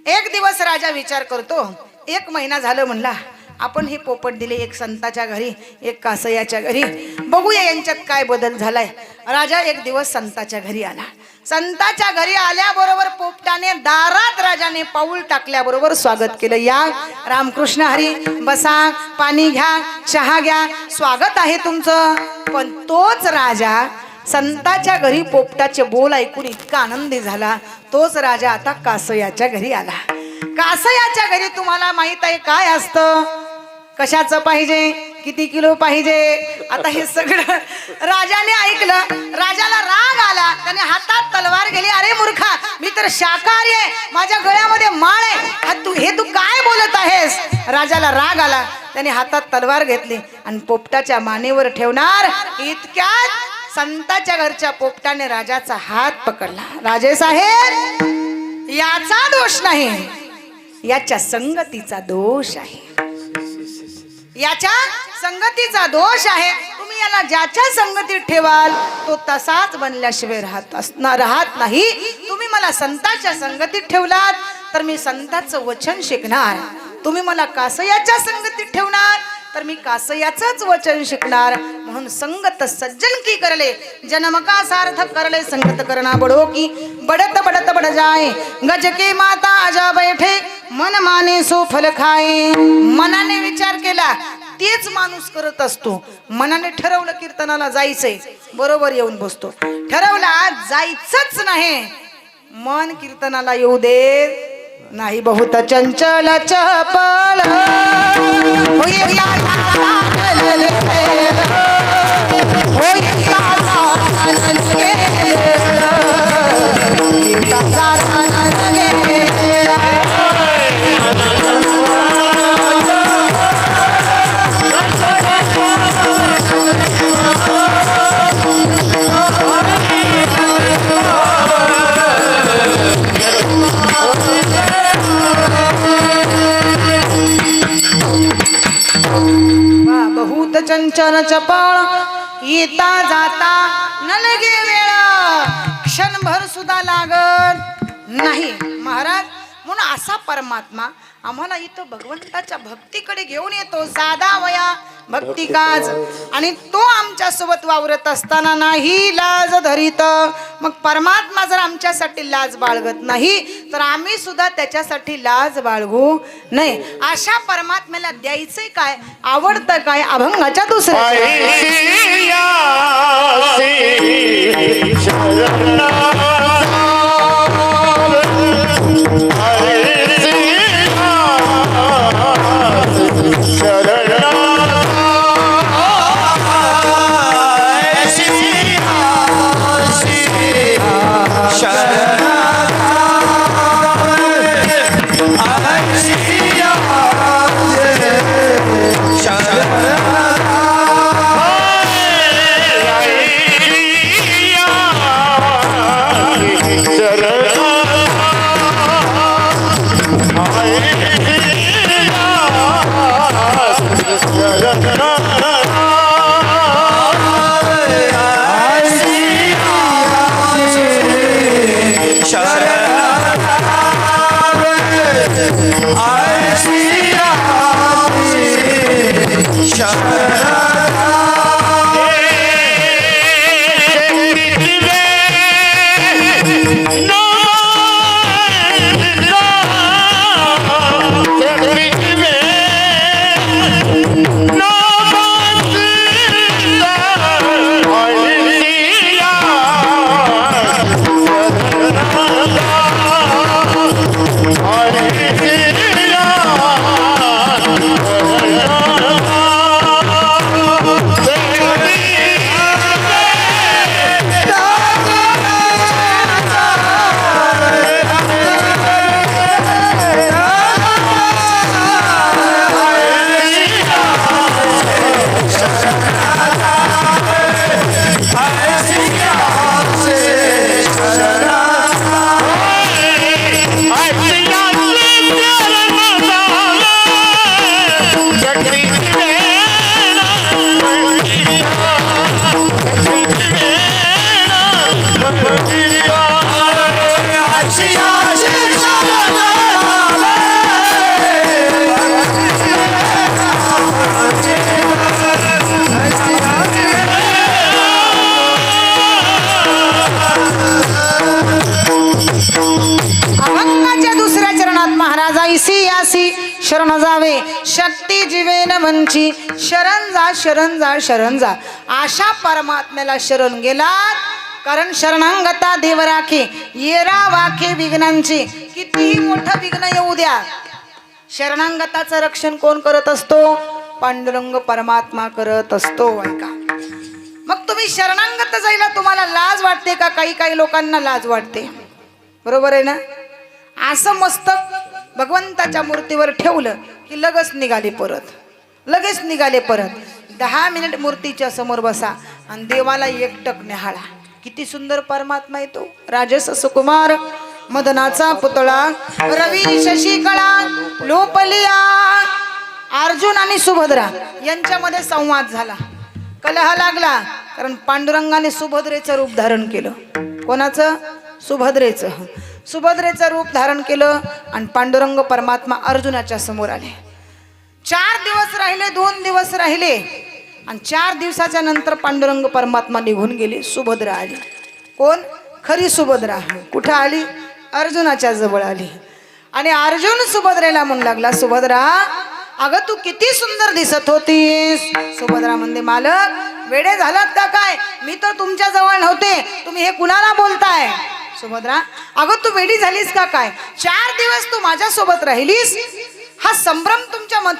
एक दिवस राजा विचार करतो, 1 महिना झालं म्हणला आपण हे पोपट दिले एक संताच्या घरी एक कासयाच्या घरी, बघूया यांच्यात काय बदल झालाय. राजा एक दिवस संताच्या घरी आला. संताच्या घरी आल्याबरोबर पोपटाने दारात राजाने पाऊल टाकल्याबरोबर स्वागत केलं. या रामकृष्ण हरी, बसा, पाणी घ्या, चहा घ्या, स्वागत आहे तुमचं. पण तोच राजा संताच्या घरी पोपटाचे बोल ऐकून इतका आनंदी झाला. तोच राजा आता कासयाच्या घरी आला. कासयाच्या घरी तुम्हाला माहित आहे काय असतं, कशाचं पाहिजे, किती किलो पाहिजे. आता हे सगळं राजाने ऐकलं. राजाला राग आला. त्याने हातात तलवार गेली. अरे मूर्खा, मी तर शाकाहारी आहे, माझ्या गळ्यामध्ये माळ आहे, तू काय बोलत आहेस. राजाला राग आला. त्याने हातात तलवार घेतली आणि पोपटाच्या मानेवर ठेवणार इतक्यात संताच्या घरच्या पोपटाने राजाचा हात पकडला. राजे साहेब, याचा दोष नाही, याच्या संगतीचा दोष आहे. याच्या संगतीचा दोष आहे. तुम्ही याला ज्याच्या संगतीत ठेवाल तो तसाच बनल्याशिवाय राहत नाही. तुम्ही मला संताच्या संगतीत ठेवलात तर मी संताचं वचन शिकणार. तुम्ही मला कासयाच्या संगतीत ठेवणार तर मी कासयाचंच वचन शिकणार. म्हणून संगत सज्जन की करले, जन्म का सार्थक करले. संगत करना बडो की बडत बडत बड जाए. गज के माता आजा बैठे, मन माने सो फल खाए. मनाने विचार केला तेच माणूस करत असतो. मनाने ठरवलं कीर्तनाला जायचंय, बरोबर येऊन बसतो. ठरवला जायचंच नाही, मन कीर्तनाला येऊ दे नाही. बहुत चंचल चपळ चंचल चपळ येता जाता नलगे वेळ, क्षणभर सुद्धा लागत नाही. महाराज, म्हणून असा परमात्मा आम्हाला इथं भगवंताच्या भक्तीकडे घेऊन येतो. साधा वया भक्ती काज, आणि तो आमच्या सोबत वावरत असताना नाही लाज धरीत. मग परमात्मा जर आमच्यासाठी लाज बाळगत नाही तर आम्ही सुद्धा त्याच्यासाठी लाज बाळगू नये. अशा परमात्म्याला द्यायचंय काय, आवडतं काय, अभंगाच्या दुसऱ्या ऐसी यासी शरण जावे शक्ती जीवेन मंची शरण जा शरण जा शरण जा अशा परमात्म्याला शरण गेलात कारण शरणांगता देव राखे येरा वाखे विघ्नांची कितीही मोठं विघ्न येऊ द्या शरणांगताचं रक्षण कोण करत असतो पांडुरंग परमात्मा करत असतो ऐका मग तुम्ही शरणांगत जायला तुम्हाला लाज वाटते का काही काही लोकांना लाज वाटते बरोबर आहे ना असं मस्तक भगवंताच्या मूर्तीवर ठेवलं की लगेच निघाले परत 10 मिनिट मूर्तीच्या समोर बसा आणि देवाला एकटक निहाळा किती सुंदर परमात्मा आहे तो राजस सुकुमार मदनाचा पुतळा रवी शशिकळा लोपलिया अर्जुन आणि सुभद्रा यांच्यामध्ये संवाद झाला कलह लागला कारण पांडुरंगाने सुभद्रेचं रूप धारण केलं कोणाचं सुभद्रेचं रूप धारण केलं आणि पांडुरंग परमात्मा अर्जुनाच्या समोर आले 4 दिवस राहिले 2 दिवस राहिले आणि 4 दिवसाच्या नंतर पांडुरंग परमात्मा निघून गेले सुभद्रा आली कोण खरी सुभद्रा कुठं आली अर्जुनाच्या जवळ आली आणि अर्जुन सुभद्रेला म्हणू लागला सुभद्रा अगं तू किती सुंदर दिसत होतीस सुभद्रा म्हणते मालक वेडे झालात का काय मी तर तुमच्या जवळ नव्हते तुम्ही हे कुणाला बोलताय सुभद्रा अगं तू वेडी झालीस का काय 4 दिवस तू माझ्या सोबत राहिलीस हा संभ्रम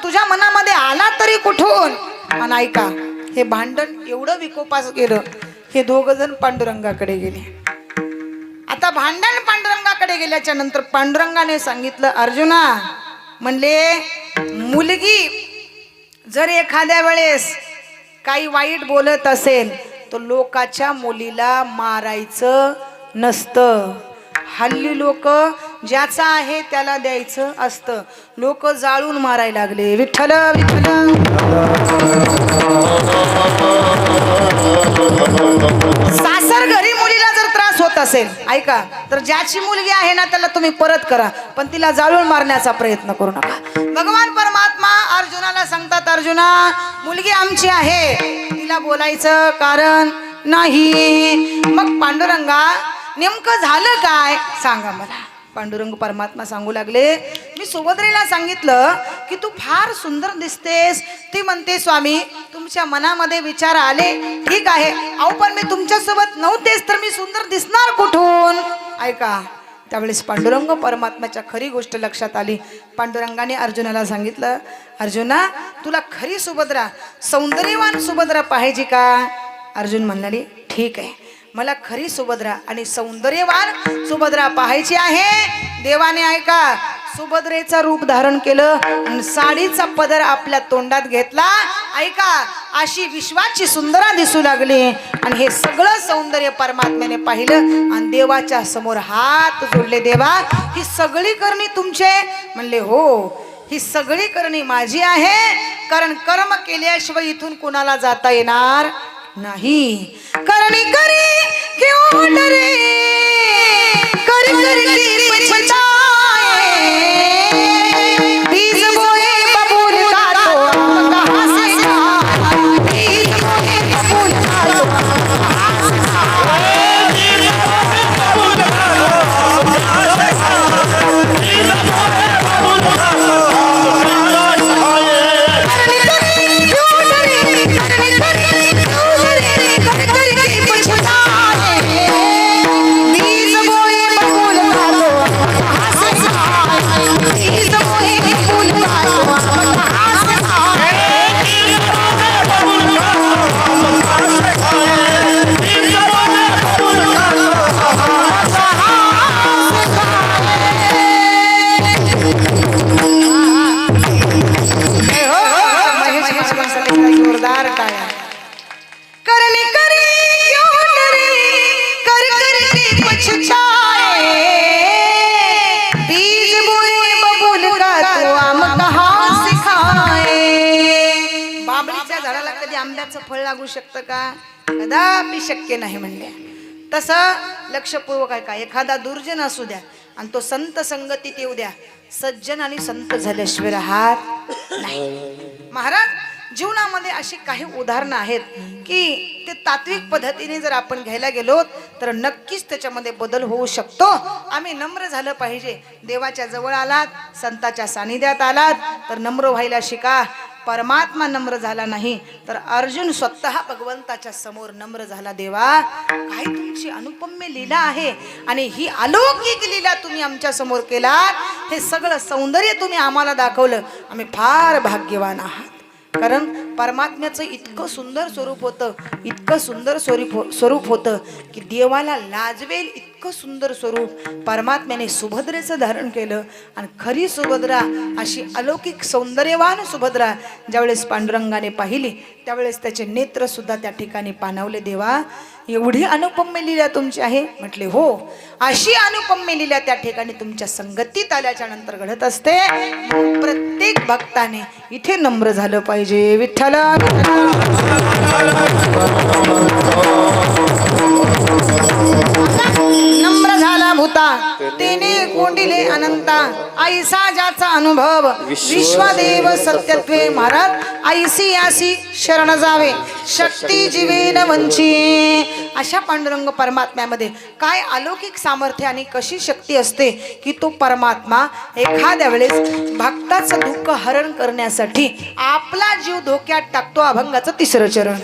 तुझ्या मनामध्ये आला तरी कुठून आणि ऐका हे भांडण एवढं विकोपास गेलं हे 2 जण पांडुरंगाकडे गेले आता भांडण पांडुरंगाकडे गेल्याच्या नंतर पांडुरंगाने सांगितलं अर्जुना म्हणले मुलगी जर एखाद्या वेळेस काही वाईट बोलत असेल तर लोकाच्या मुलीला मारायचं नसतं हल्ली लोक ज्याचा आहे त्याला द्यायचं असतं लोक जाळून मारायला लागले विठ्ठल विठ्ठल सासर घरी मुलीला जर त्रास होत असेल ऐका तर ज्याची मुलगी आहे ना त्याला तुम्ही परत करा पण तिला जाळून मारण्याचा प्रयत्न करू नका भगवान परमात्मा अर्जुनाला सांगतात अर्जुना मुलगी आमची आहे तिला बोलायचं कारण नाही मग पांडुरंगा नेमकं झालं काय सांगा मला पांडुरंग परमात्मा सांगू लागले मी सुभद्रेला सांगितलं की तू फार सुंदर दिसतेस ती म्हणते स्वामी तुमच्या मनामध्ये विचार आले ठीक आहे अहो पण मी तुमच्यासोबत नव्हतेच तर मी सुंदर दिसणार कुठून ऐका त्यावेळेस पांडुरंग परमात्म्याच्या खरी गोष्ट लक्षात आली पांडुरंगाने अर्जुनाला सांगितलं अर्जुना तुला खरी सुभद्रा सौंदर्यवान सुभद्रा पाहिजे का अर्जुन म्हणाले ठीक आहे मला खरी सुभद्रा आणि सौंदर्यवान सुभद्रा पाहायची आहे देवाने ऐका सुभद्रेचं रूप धारण केलं आणि साडीचा पदर आपल्या तोंडात घेतला ऐका अशी विश्वाची सुंदरा दिसू लागली आणि हे सगळं सौंदर्य परमात्म्याने पाहिलं आणि देवाच्या समोर हात जोडले देवा ही सगळी करणी तुमचे म्हणले हो ही सगळी करणी माझी आहे कारण कर्म केल्याशिवाय इथून कुणाला जाता येणार नहीं करनी करी क्यों डरे कर करके पछताए बीज बोए बबूल का तो कहां से आए बीज बोए बबूल का तो कहां से आए बीज बोए बबूल का तो कहां से आए बीज बोए बबूल का तो करनी करी क्यों डरे करनी करी जोरदार टाळ्या करने करे क्यों डरे कर करके पछताए बीज बोए बबूल का तो आम कहां से खाए बाबळीच्या झाडाला कधी आंब्याचं फळ लागू शकतं का कदापि शक्य नाही म्हणले तसं लक्षपूर्वक ऐका एखादा दुर्जन असू द्या आणि तो संत संगतीत येऊ द्या सज्जन आणि संत झाल्याशिवाय राहत नाही महाराज जीवनामध्ये अशी काही उदाहरणं आहेत की ते तात्विक पद्धतीने जर आपण घ्यायला गेलो तर नक्कीच त्याच्यामध्ये बदल होऊ शकतो. आम्ही नम्र झालं पाहिजे. देवाच्या जवळ आलात, संताच्या सानिध्यात आलात तर नम्र व्हायला शिका. परमात्मा नम्र झाला नाही तर अर्जुन स्वतः भगवंताच्या समोर नम्र झाला. देवा, काय तुमची अनुपम्य लीला आहे आणि ही अलौकिक लीला तुम्ही आमच्या समोर केलात. हे सगळं सौंदर्य तुम्ही आम्हाला दाखवलं. आम्ही फार भाग्यवान आहात. कारण परमात्म्याचं इतकं सुंदर स्वरूप होतं, इतकं सुंदर स्वरूप होतं की देवाला लाजवेल इतकं सुंदर स्वरूप परमात्म्याने सुभद्रेचं धारण केलं. आणि खरी सुभद्रा, अशी अलौकिक सौंदर्यवान सुभद्रा ज्यावेळेस पांडुरंगाने पाहिली त्यावेळेस त्याचे नेत्र सुद्धा त्या ठिकाणी पाणावले. देवा, एवढी अनुपम्य लीला तुमची आहे? म्हटले हो, अशी अनुपम्य लीला त्या ठिकाणी तुमच्या संगतीत आल्याच्या नंतर घडत असते. प्रत्येक भक्ताने इथे नम्र झालं पाहिजे. विठ्ठल नम्र झाला भूता तेने कोंडिले अनंता. ऐसा ज्याचा अनुभव विश्वदेव सत्यत्वे. महाराज, ऐसी यासी शरण जावे शक्ती जीवेन वंची. अशा पांडुरंग परमात्म्यामध्ये काय अलौकिक सामर्थ्य आणि कशी शक्ती असते की तो परमात्मा एखाद्या वेळेस भक्ताचं दुःख हरण करण्यासाठी आपला जीव धोक्यात टाकतो. अभंगाचं 3रं चरण.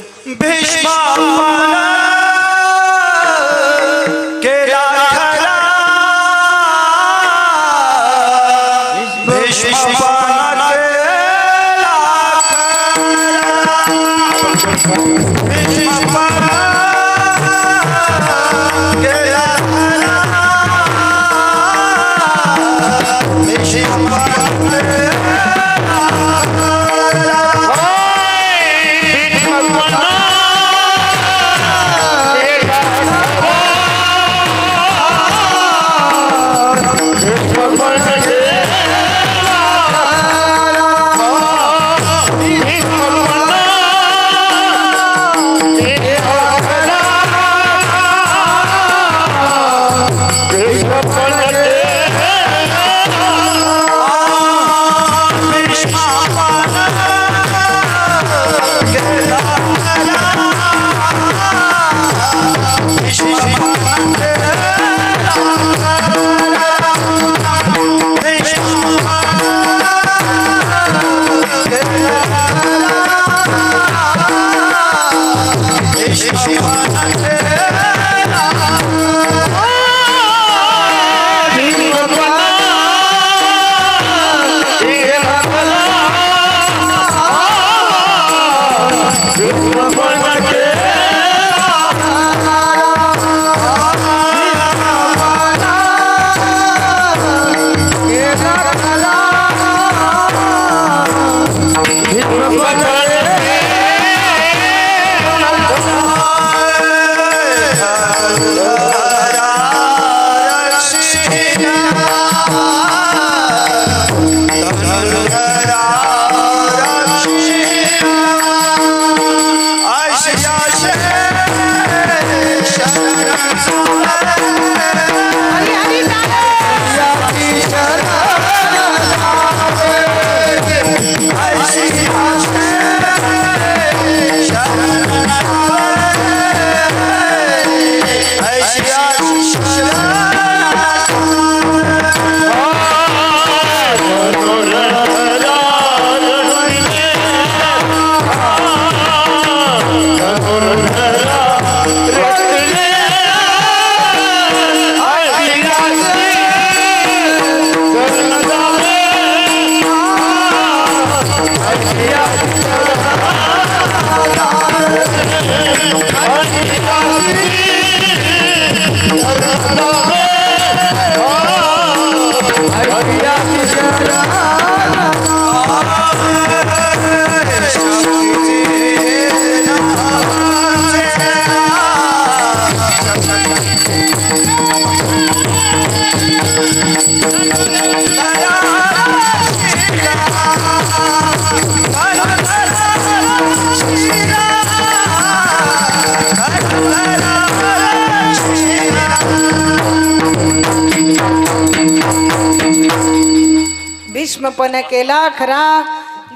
भीष्मपण केला खरा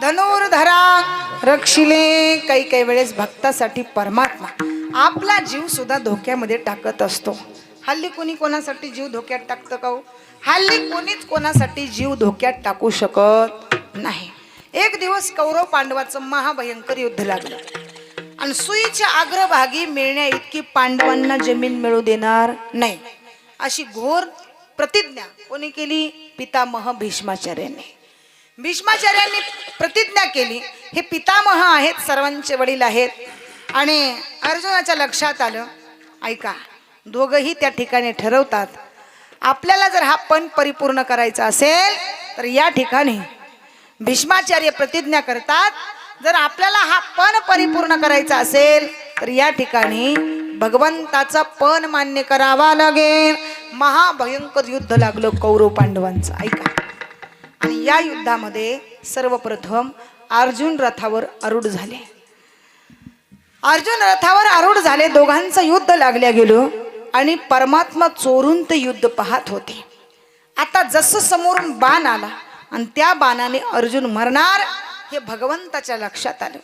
धनुर्धरा रक्षिले. काही काही वेळेस भक्तासाठी परमात्मा आपला जीव सुद्धा धोक्यामध्ये टाकत असतो. हल्ली कोणी कोणासाठी जीव धोक्यात टाकतं का हो? हल्ली कोणीच कोणासाठी जीव धोक्यात टाकू शकत नाही. एक दिवस कौरव पांडवाचं महाभयंकर युद्ध लागलं आणि सुईच्या अग्रभागी मिळण्या इतकी पांडवांना जमीन मिळू देणार नाही अशी घोर प्रतिज्ञा कोणी केली? पितामह भीष्माचार्यांनी. भीष्माचार्यांनी प्रतिज्ञा केली. हे पितामह आहेत, सर्वांचे वडील आहेत. आणि अर्जुनाच्या लक्षात आलं, ऐका, दोघंही त्या ठिकाणी ठरवतात आपल्याला जर हा पण परिपूर्ण करायचा असेल तर या ठिकाणी भीष्माचार्य प्रतिज्ञा करतात, जर आपल्याला हा पण परिपूर्ण करायचा असेल तर या ठिकाणी भगवंताचा पण मान्य करावा लागेल. महाभयंकर युद्ध लागलं कौरव पांडवांचं. ऐका, आणि या युद्धामध्ये सर्वप्रथम अर्जुन रथावर आरूढ झाले. अर्जुन रथावर आरूढ झाले. दोघांचं युद्ध लागल्या गेलो आणि परमात्मा चोरून ते युद्ध पाहत होते. आता जसं समोरून बाण आला आणि त्या बाणाने अर्जुन मरणार हे भगवंताच्या लक्षात आलं.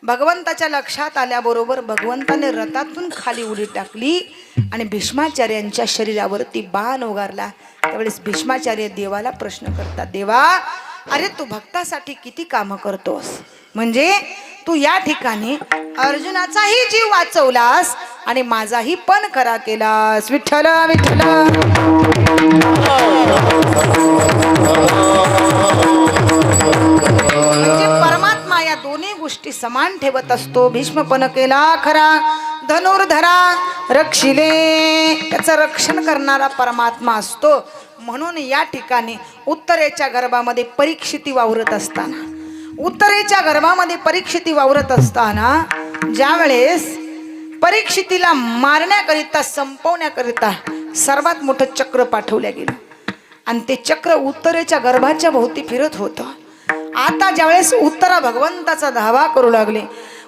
भगवंताच्या लक्षात आल्याबरोबर भगवंताने रथातून खाली उडी टाकली आणि भीष्माचार्यांच्या शरीरावरती बाण उगारला. त्यावेळेस भीष्माचार्य देवाला प्रश्न करतात, देवा, अरे तू भक्तासाठी किती कामं करतोस, म्हणजे तू या ठिकाणी अर्जुनाचाही जीव वाचवलास आणि माझाही पण खरा केलास. विठ्ठल विठ्ठल. म्हणजे परमात्मा या दोन्ही गोष्टी समान ठेवत असतो. भीष्म पण केला खरा, धनुर्धरा रक्षिले, त्याचं रक्षण करणारा परमात्मा असतो. म्हणून या ठिकाणी उत्तरेच्या गर्भामध्ये परीक्षिती वावरत असताना, उत्तरेच्या गर्भामध्ये परीक्षिती वावरत असताना ज्या वेळेस परीक्षितीला मारण्याकरिता, संपवण्याकरिता सर्वात मोठं चक्र पाठवलं गेलं आणि ते चक्र उत्तरेच्या गर्भाच्या भोवती फिरत होतं. आता ज्यावेळेस उत्तरा भगवंताचा धावा करू लागले,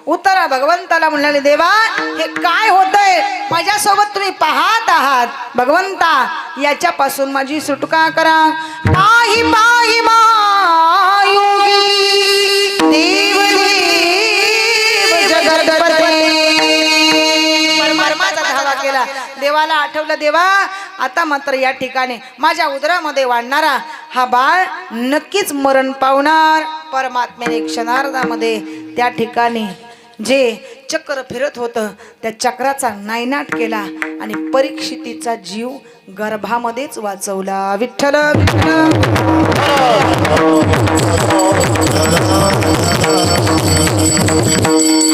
उत्तरा भगवंताला म्हणाले, देवा, हे काय होतंय, माझ्यासोबत तुम्ही पाहत आहात, भगवंता याच्यापासून माझी सुटका करा. पाही पाही महायोगी देव देव जगदपते. परमात्माचा धावा केला. देवाला आठवलं, देवा, आता मात्र या ठिकाणी माझ्या उदरामध्ये वाढणारा हा बाळ नक्कीच मरण पावणार. परमात्म्याने क्षणार्धामध्ये त्या ठिकाणी जे चक्र फिरत होतं त्या चक्राचा नायनाट केला आणि परीक्षितीचा जीव गर्भामध्येच वाचवला. विठ्ठल विठ्ठल.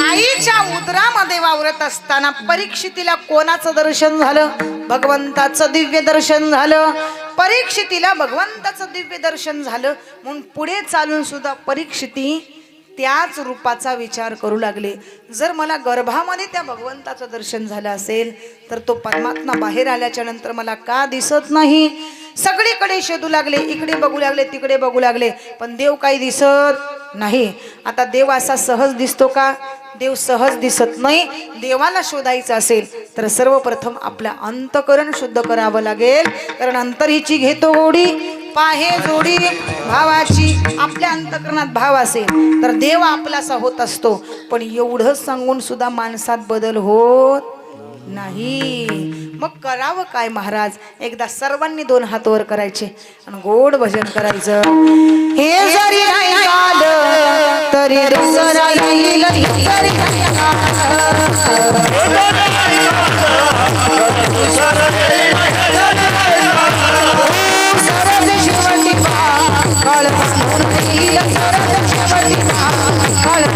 आईच्या उदरामध्ये वावरत असताना परीक्षितीला कोणाचं दर्शन झालं? भगवंताचं दिव्य दर्शन झालं. परीक्षितीला भगवंताचं दिव्य दर्शन झालं म्हणून पुढे चालून सुद्धा परीक्षिती त्याच रूपाचा विचार करू लागले. जर मला गर्भामध्ये त्या भगवंताचं दर्शन झालं असेल तर तो परमात्मा बाहेर आल्याच्या नंतर मला का दिसत नाही? सगळीकडे शोधू लागले, इकडे बघू लागले, तिकडे बघू लागले, पण देव काही दिसत नाही. आता देव असा सहज दिसतो का? देव सहज दिसत नाही. देवाला शोधायचं असेल तर सर्वप्रथम आपलं अंतकरण शुद्ध करावं लागेल. कारण अंतरीची घेतो गोडी, पाहे जोडी भावाची. आपल्या अंतकरणात भाव असेल तर देव आपलासा होत असतो. पण एवढं सांगून सुद्धा माणसात बदल होत नाही. मग करावं काय महाराज? एकदा सर्वांनी दोन हात वर करायचे आणि गोड भजन करायचं. हे जरी नाही आलं तरी दुसरा येईल, जरी नाही सरद शेवटी काळ येईल, सरद शेवटी काळ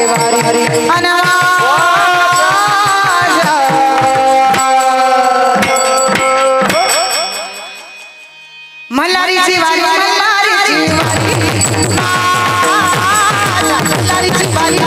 वारी अनवा मल्हारीची वारी मल्हारीची वारी मल्हारीची वारी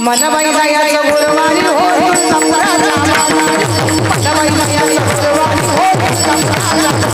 मनबाई जायाचं गुरुवारी हो संप्राचा मनबाई जायाचं गुरुवारी हो संप्राचा हो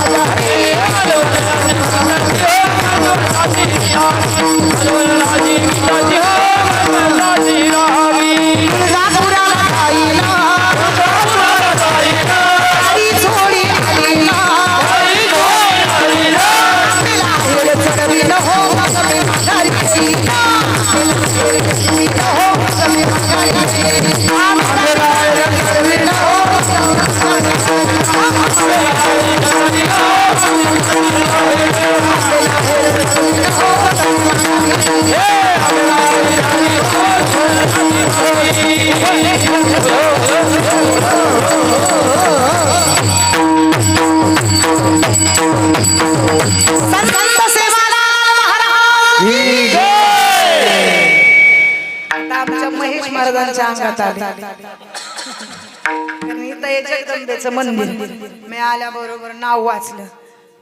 की आता आमच्या महेश महाराजांच्या अंगात आले कारण इथं हे जगदंबेचं मंदिर मी आल्याबरोबर नाव वाचलं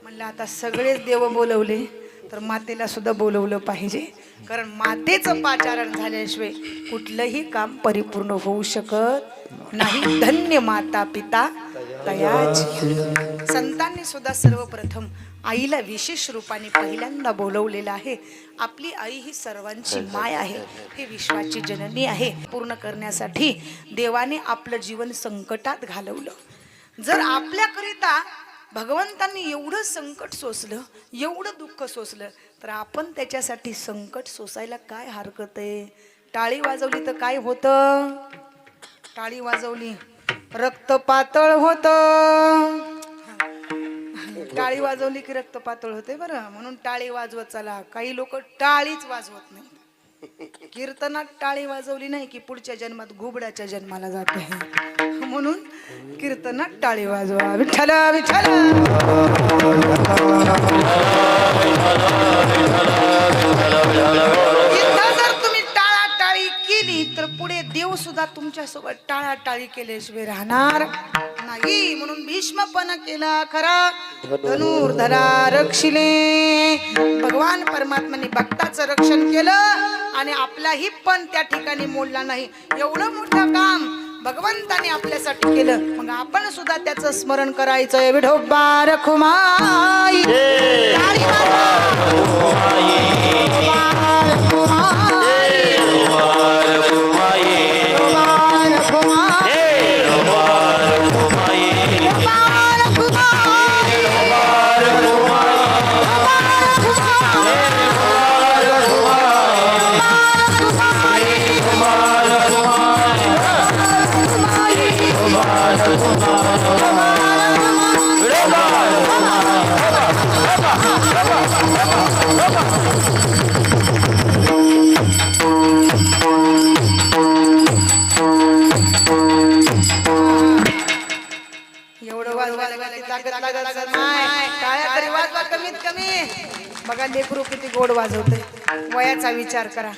म्हणलं आता सगळेच देव बोलवले तर मातेला सुद्धा बोलवलं पाहिजे कारण मातेचं पाचारण झाल्याशिवाय कुठलंही काम परिपूर्ण होऊ शकत नाही. धन्य माता पिता तयाची. संतांनी सुद्धा सर्वप्रथम आईला विशेष रूपाने पहिल्यांदा बोलवलेलं आहे. आपली आई ही सर्वांची माय आहे, ही विश्वाची जननी आहे. पूर्ण करण्यासाठी देवाने आपलं जीवन संकटात घालवलं. जर आपल्याकरिता भगवंतांनी एवढं संकट सोसलं, एवढं दुःख सोसलं, तर आपण त्याच्यासाठी संकट सोसायला काय हरकत आहे? टाळी वाजवली तर काय होतं? टाळी वाजवली रक्त पातळ होतं. टाळी वाजवली की रक्त पातळ होते बरं, म्हणून टाळी वाजवत चला. काही लोक टाळीच वाजवत नाही. कीर्तनात टाळी वाजवली नाही की पुढच्या जन्मात घुबडाच्या जन्माला जाते, म्हणून कीर्तनात टाळी वाजवा. विठ्ठल विठ्ठल. जर तुम्ही टाळाटाळी केली तर पुढे देव सुद्धा तुमच्यासोबत टाळाटाळी केल्याशिवाय राहणार नाही. म्हणून भीष्मपण केला खरा धनुर्धरा रक्षिले. भगवान परमात्म्याने भक्ताचं रक्षण केलं आणि आपलाही पण त्या ठिकाणी मोडला नाही. एवढं मोठं काम भगवंताने आपल्यासाठी केलं, मग आपण सुद्धा त्याचं स्मरण करायचं. विठोबा रखुमाई कमीत कमी बघा लेकरू किती गोड वाजवते. वयाचा विचार करा.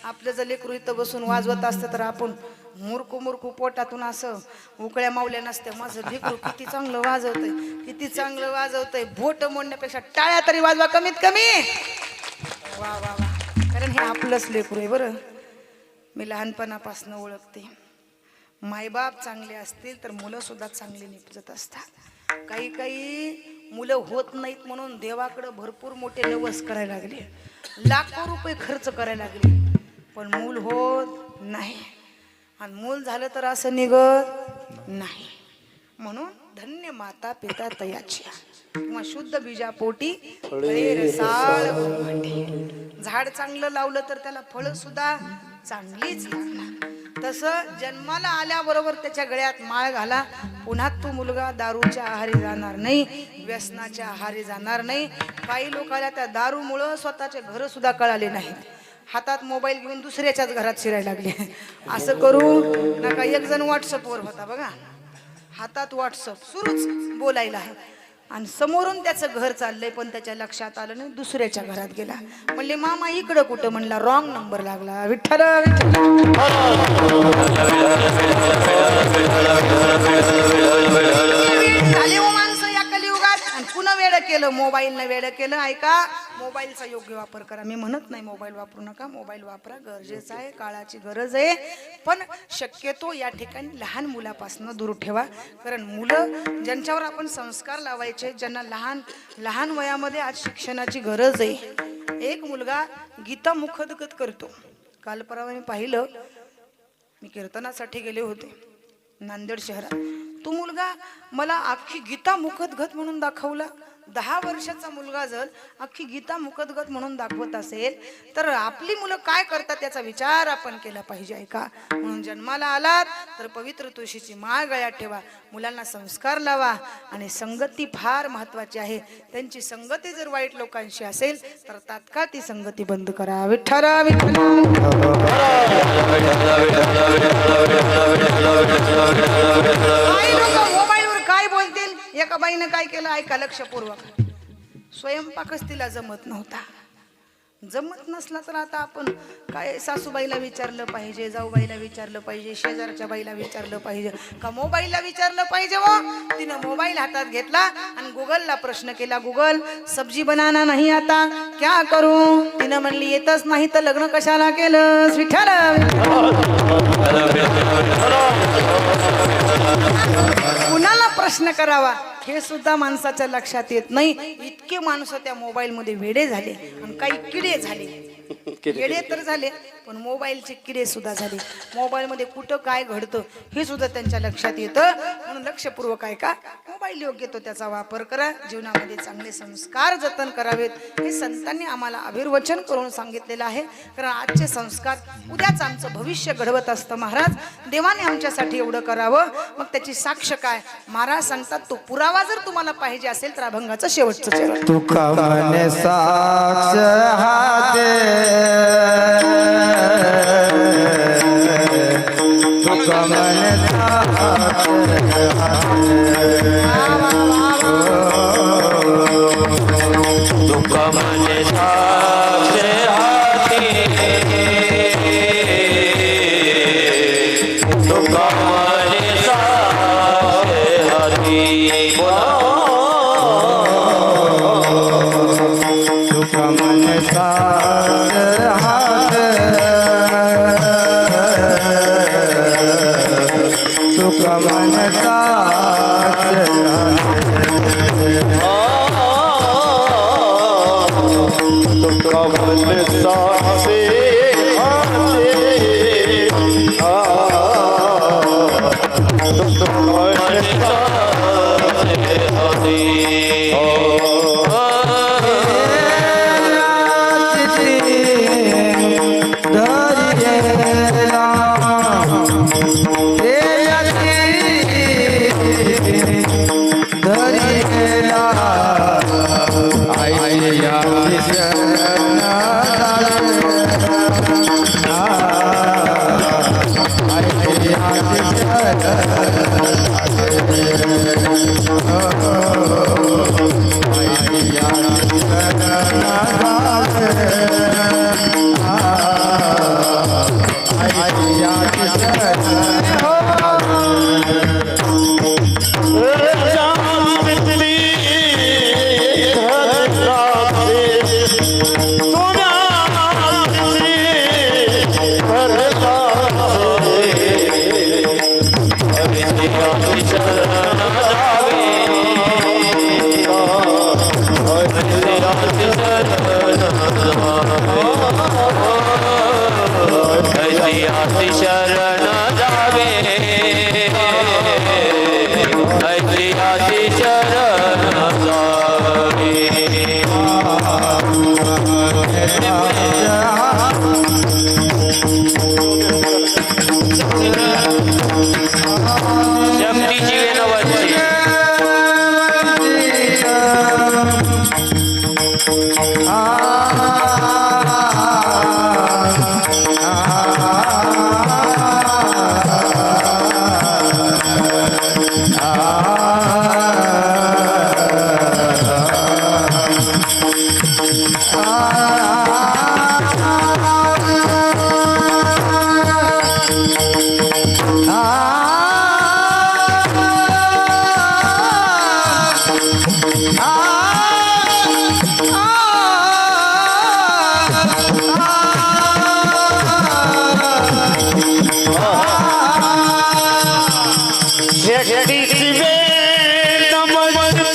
आपलं जर लेकरू इथं बसून वाजवत असतं तर आपण मुरकू मुरकू पोटातून असं उकळ्या मावल्या नसत्या. माझं लेकरू किती चांगलं वाजवतंय, किती चांगलं वाजवतंय. बोट मोडण्यापेक्षा टाळ्या तरी वाजवा कमीत कमी. वा वा वा. कारण हे आपलंच लेकरू आहे बरं. मी लहानपणापासून ओळखते. मायबाप चांगले असतील तर मुलं सुद्धा चांगली निपजत असतात. काही काही मुलं होत नाहीत म्हणून देवाकडे भरपूर मोठे नवस करायला लागले, लाखो रुपये खर्च करायला लागले, पण मूल होत नाही. आणि मूल झालं तर असं निघत नाही. म्हणून धन्य माता पिता तयाची. किंवा शुद्ध बीजापोटी रसाळ. झाड चांगलं लावलं तर त्याला फळ सुद्धा चांगलीच लागणार. तसं जन्माला आल्याबरोबर त्याच्या गळ्यात माळ घाला. पुन्हा तो मुलगा दारूच्या आहारी जाणार नाही, व्यसनाच्या आहारी जाणार नाही. काही लोकांना त्या दारूमुळं स्वतःचे घर सुद्धा कळाले नाहीत. हातात मोबाईल घेऊन दुसऱ्याच्याच घरात शिरायला लागले. असं करू नका. एक जण व्हॉट्सअपवर होता बघा, हातात व्हॉट्सअप सुरूच बोलायला आहे आणि समोरून त्याचं घर चाललंय, पण त्याच्या लक्षात आलं नाही, दुसऱ्याच्या घरात गेला. म्हणले मामा इकडं कुठं? म्हणला रॉंग नंबर लागला. विठ्ठल झाले हो माणसं या कलियुगात. आणि पुन्हा वेळ केलं, मोबाईलनं वेळ केलं. ऐका, मोबाईलचा योग्य वापर करा. मी म्हणत नाही मोबाईल वापरू नका, मोबाईल वापरा, गरजेचं आहे, काळाची गरज आहे. पण शक्यतो या ठिकाणी लहान मुलापासून दूर ठेवा. कारण मुलं ज्यांच्यावर आपण संस्कार लावायचे, ज्यांना लहान लहान वयामध्ये आज शिक्षणाची गरज आहे. एक मुलगा गीता मुखोद्गत करतो. काल परवा मी पाहिलं, मी कीर्तनासाठी गेले होते नांदेड शहरात. तो मुलगा मला अख्खी गीता मुखोद्गत म्हणून दाखवला. 10 वर्षाचा मुलगा जर अख्खी गीता मुखोद्गत म्हणून दाखवत असेल तर आपली मुलं काय करतात याचा विचार आपण केला पाहिजे. ऐका, म्हणून जन्माला आलात तर पवित्र तुळशीची माळ गळ्यात ठेवा. मुलांना संस्कार लावा. आणि संगती फार महत्वाची आहे. त्यांची संगती जर वाईट लोकांशी असेल तर तात्काळ ती संगती बंद करा. विठ्ठल मोबाईलवर काय बोलतील. एका बाईनं काय केलं ऐका लक्षपूर्वक. स्वयंपाकच तिला जमत नव्हता. जमत नसला तर आता आपण काय सासूबाईला विचारलं पाहिजे, जाऊबाईला विचारलं पाहिजे, शेजारच्या बाईला विचारलं पाहिजे का मोबाईलला विचारलं पाहिजे? व तिनं मोबाईल हातात घेतला आणि गुगलला प्रश्न केला, गुगल सब्जी बनाना नाही आता क्या करू? तिनं म्हणली येतच नाही तर लग्न कशाला केलं? विठ्ठल कुणाला प्रश्न करावा हे सुद्धा माणसाच्या लक्षात येत नाही. इतके माणसं त्या मोबाईल मध्ये वेडे झाले आणि काही किडे झाले. किडे तर झाले पण मोबाईलचे किडे सुद्धा झाले. मोबाईल मध्ये कुठं काय घडतं हे सुद्धा त्यांच्या लक्षात येतं. म्हणून लक्षपूर्वक आहे का मोबाईल योग्य तो त्याचा वापर करा. जीवनामध्ये चांगले संस्कार जतन करावेत हे संतांनी आम्हाला अभिर्वचन करून सांगितलेलं आहे. कारण आजचे संस्कार उद्याच आमचं भविष्य घडवत असतं. महाराज देवाने आमच्यासाठी एवढं करावं, मग त्याची साक्ष काय? महाराज सांगतात तो पुरावा जर तुम्हाला पाहिजे असेल तर अभंगाचं शेवटचं चरण. तुका म्हणे साक्ष हाते, तुका म्हणे साक्ष तुका म्हणे साक्ष हाती, तुका म्हणे साक्ष हाती, तुका म्हणे साक्ष हाते, तुका म्हणे साक्ष तुका म्हणे साक्ष हाती, तुका म्हणे साक्ष हाती. शरण जावे, ऐतिहासिक शरण जावे. शक्तीची वेणवंची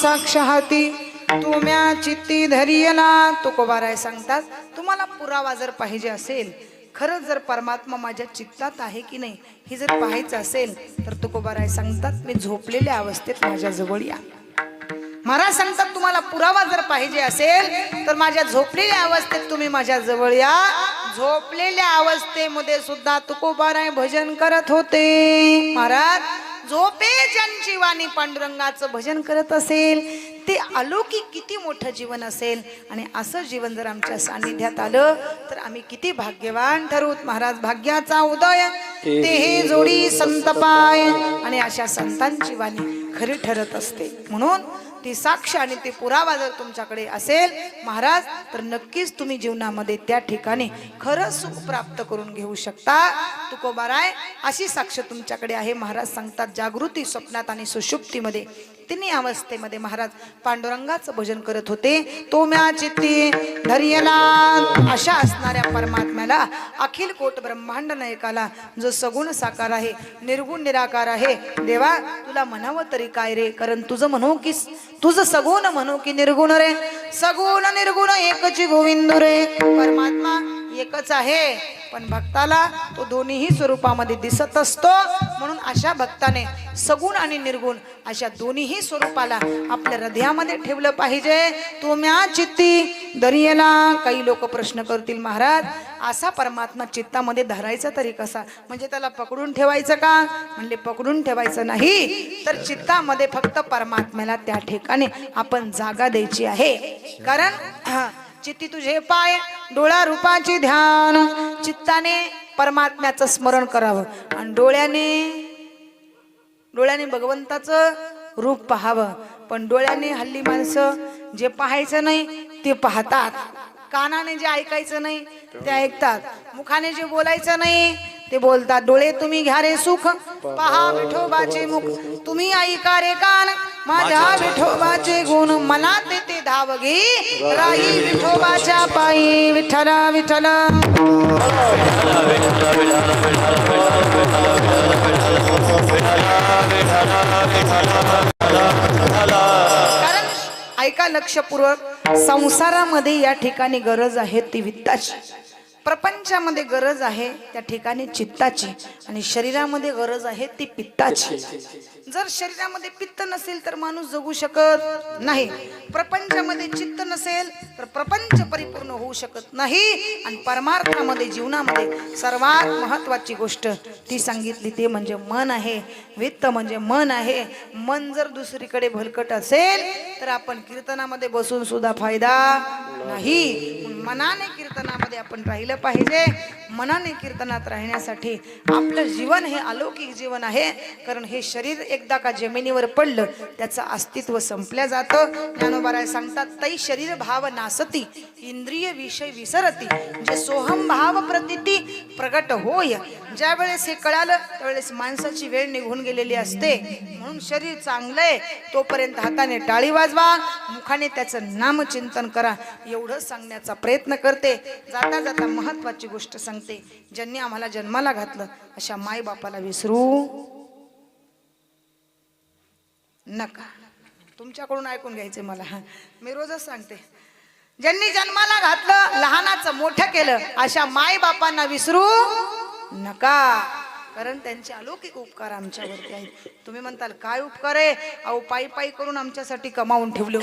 साक्ष हाती तुम्या चित्ती धरियला. तुकोबाराय सांगतात तुम्हाला पुरावा जर पाहिजे असेल, खरंच जर परमात्मा माझ्या चित्तात आहे की नाही हे जर पाहायचं असेल, तर तुकोबाराय सांगतात मी झोपलेल्या अवस्थेत माझ्या जवळ या. महाराज सांगतात तुम्हाला पुरावा जर पाहिजे असेल तर माझ्या झोपलेल्या अवस्थेत तुम्ही माझ्या जवळ या. झोपलेल्या अवस्थेमध्ये सुद्धा तुकोबाराय भजन करत होते. महाराज झोपे ज्यांची वाणी पांडुरंगाचं भजन करत असेल ते अलौकिक किती मोठं जीवन असेल. आणि असं जीवन जर आमच्या सानिध्यात आलं तर आम्ही किती भाग्यवान ठरवूत. महाराज भाग्याचा उदय ते हे जोडी संत पाय. आणि अशा संतांची वाणी खरी ठरत असते. म्हणून ती साक्ष आणि ते पुरावा जर तुमच्याकडे असेल महाराज, तर नक्कीच तुम्ही जीवनामध्ये त्या ठिकाणी खरं सुख प्राप्त करून घेऊ शकता. तुकोबाराय अशी साक्ष तुमच्याकडे आहे. महाराज सांगतात जागृती, स्वप्नात आणि सुषुप्तीमध्ये तिन्ही अवस्थेमध्ये महाराज पांडुरंगाचं भजन करत होते. तो म्या चित्ती धरियला. अशा असणाऱ्या परमात्म्याला, अखिल कोट ब्रह्मांड नायकाला, जो सगुण साकार आहे, निर्गुण निराकार आहे, देवा तुला म्हणावं तरी काय रे. कारण तुझं म्हणू की तुझं सगुण म्हणू की निर्गुण रे. सगुण निर्गुण एकची गोविंद रे. परमात्मा एकच आहे, पण भक्ताला तो दोन्हीही स्वरूपामध्ये दिसत असतो. म्हणून अशा भक्ताने सगुण आणि निर्गुण अशा दोन्हीही स्वरूपाला आपल्या हृदयामध्ये ठेवलं पाहिजे. तुम्या चित्ती धरियला. काही लोक प्रश्न करतील महाराज असा परमात्मा चित्तामध्ये धरायचा तरी कसा, म्हणजे त्याला पकडून ठेवायचं का. म्हणले पकडून ठेवायचं नाही, तर चित्तामध्ये फक्त परमात्म्याला त्या ठिकाणी आपण जागा द्यायची आहे. कारण चित्ती तुझे पाय डोळा रूपाचे ध्यान. चित्ताने परमात्म्याचं स्मरण करावं आणि डोळ्याने भगवंताचं रूप पाहावं. पण डोळ्याने हल्ली माणसं जे पाहायचं नाही ते पाहतात, कानाने जे ऐकायचं नाही ते ऐकतात, मुखाने जे बोलायचं नाही ते बोलतात. डोळे तुम्ही घ्या रे सुख, पहा विठोबाचे मुख. तुम्ही ऐका रे कान, माझ्या विठोबाचे गुण. मनात ते धावगी राही विठोबाच्या पायी. विठ्ठल विठ्ठल. कारण ऐका लक्षपूर्वक, संसारामध्ये या ठिकाणी गरज आहे ती वित्ताची, प्रपंचामध्ये गरज आहे त्या ठिकाणी चित्ताची, आणि शरीरामध्ये गरज आहे ती पित्ताची. जर शरीरामध्ये पित्त नसेल तर माणूस जगू शकत नाही. प्रपंचामध्ये चित्त नसेल तर प्रपंच परिपूर्ण होऊ शकत नाही. आणि परमार्थामध्ये जीवनामध्ये सर्वात महत्वाची गोष्ट ती सांगितली ते म्हणजे मन आहे. वित्त म्हणजे मन आहे. मन जर दुसरीकडे भलकट असेल तर आपण कीर्तनामध्ये बसून सुद्धा फायदा नाही. मनाने कीर्तनामध्ये आपण राहिलं पाहिजे. मनाने कीर्तनात राहण्यासाठी आपलं जीवन हे अलौकिक जीवन आहे. कारण हे शरीर एकदा का जमिनीवर पडलं त्याचं अस्तित्व संपल्या जातं. ज्ञानोबाराय सांगतात तै शरीर भाव नासती, इंद्रिय विषय विसरती, जे सोहम भाव प्रतिती प्रगट होय. ज्या वेळेस हे कळालं त्यावेळेस माणसाची वेळ निघून गेलेली असते. म्हणून शरीर चांगलंय तोपर्यंत हाताने टाळी वाजवा, मुखाने त्याचं नामचिंतन करा, एवढं सांगण्याचा प्रयत्न करते. जाता जाता महत्वाची गोष्ट सांगते. ज्यांनी आम्हाला जन्माला घातलं अशा माई बापाला विसरू नका. तुमच्याकडून ऐकून घ्यायचे मला, मी रोजच सांगते. ज्यांनी जन्माला घातलं, लहानाचं मोठं केलं, अशा माई बापांना विसरू नका. कारण त्यांचे अलौकिक उपकार आमच्यावरती आहेत. तुम्ही म्हणताल काय उपकार आहे. अहो पायी पायी करून आमच्यासाठी कमावून ठेवलं.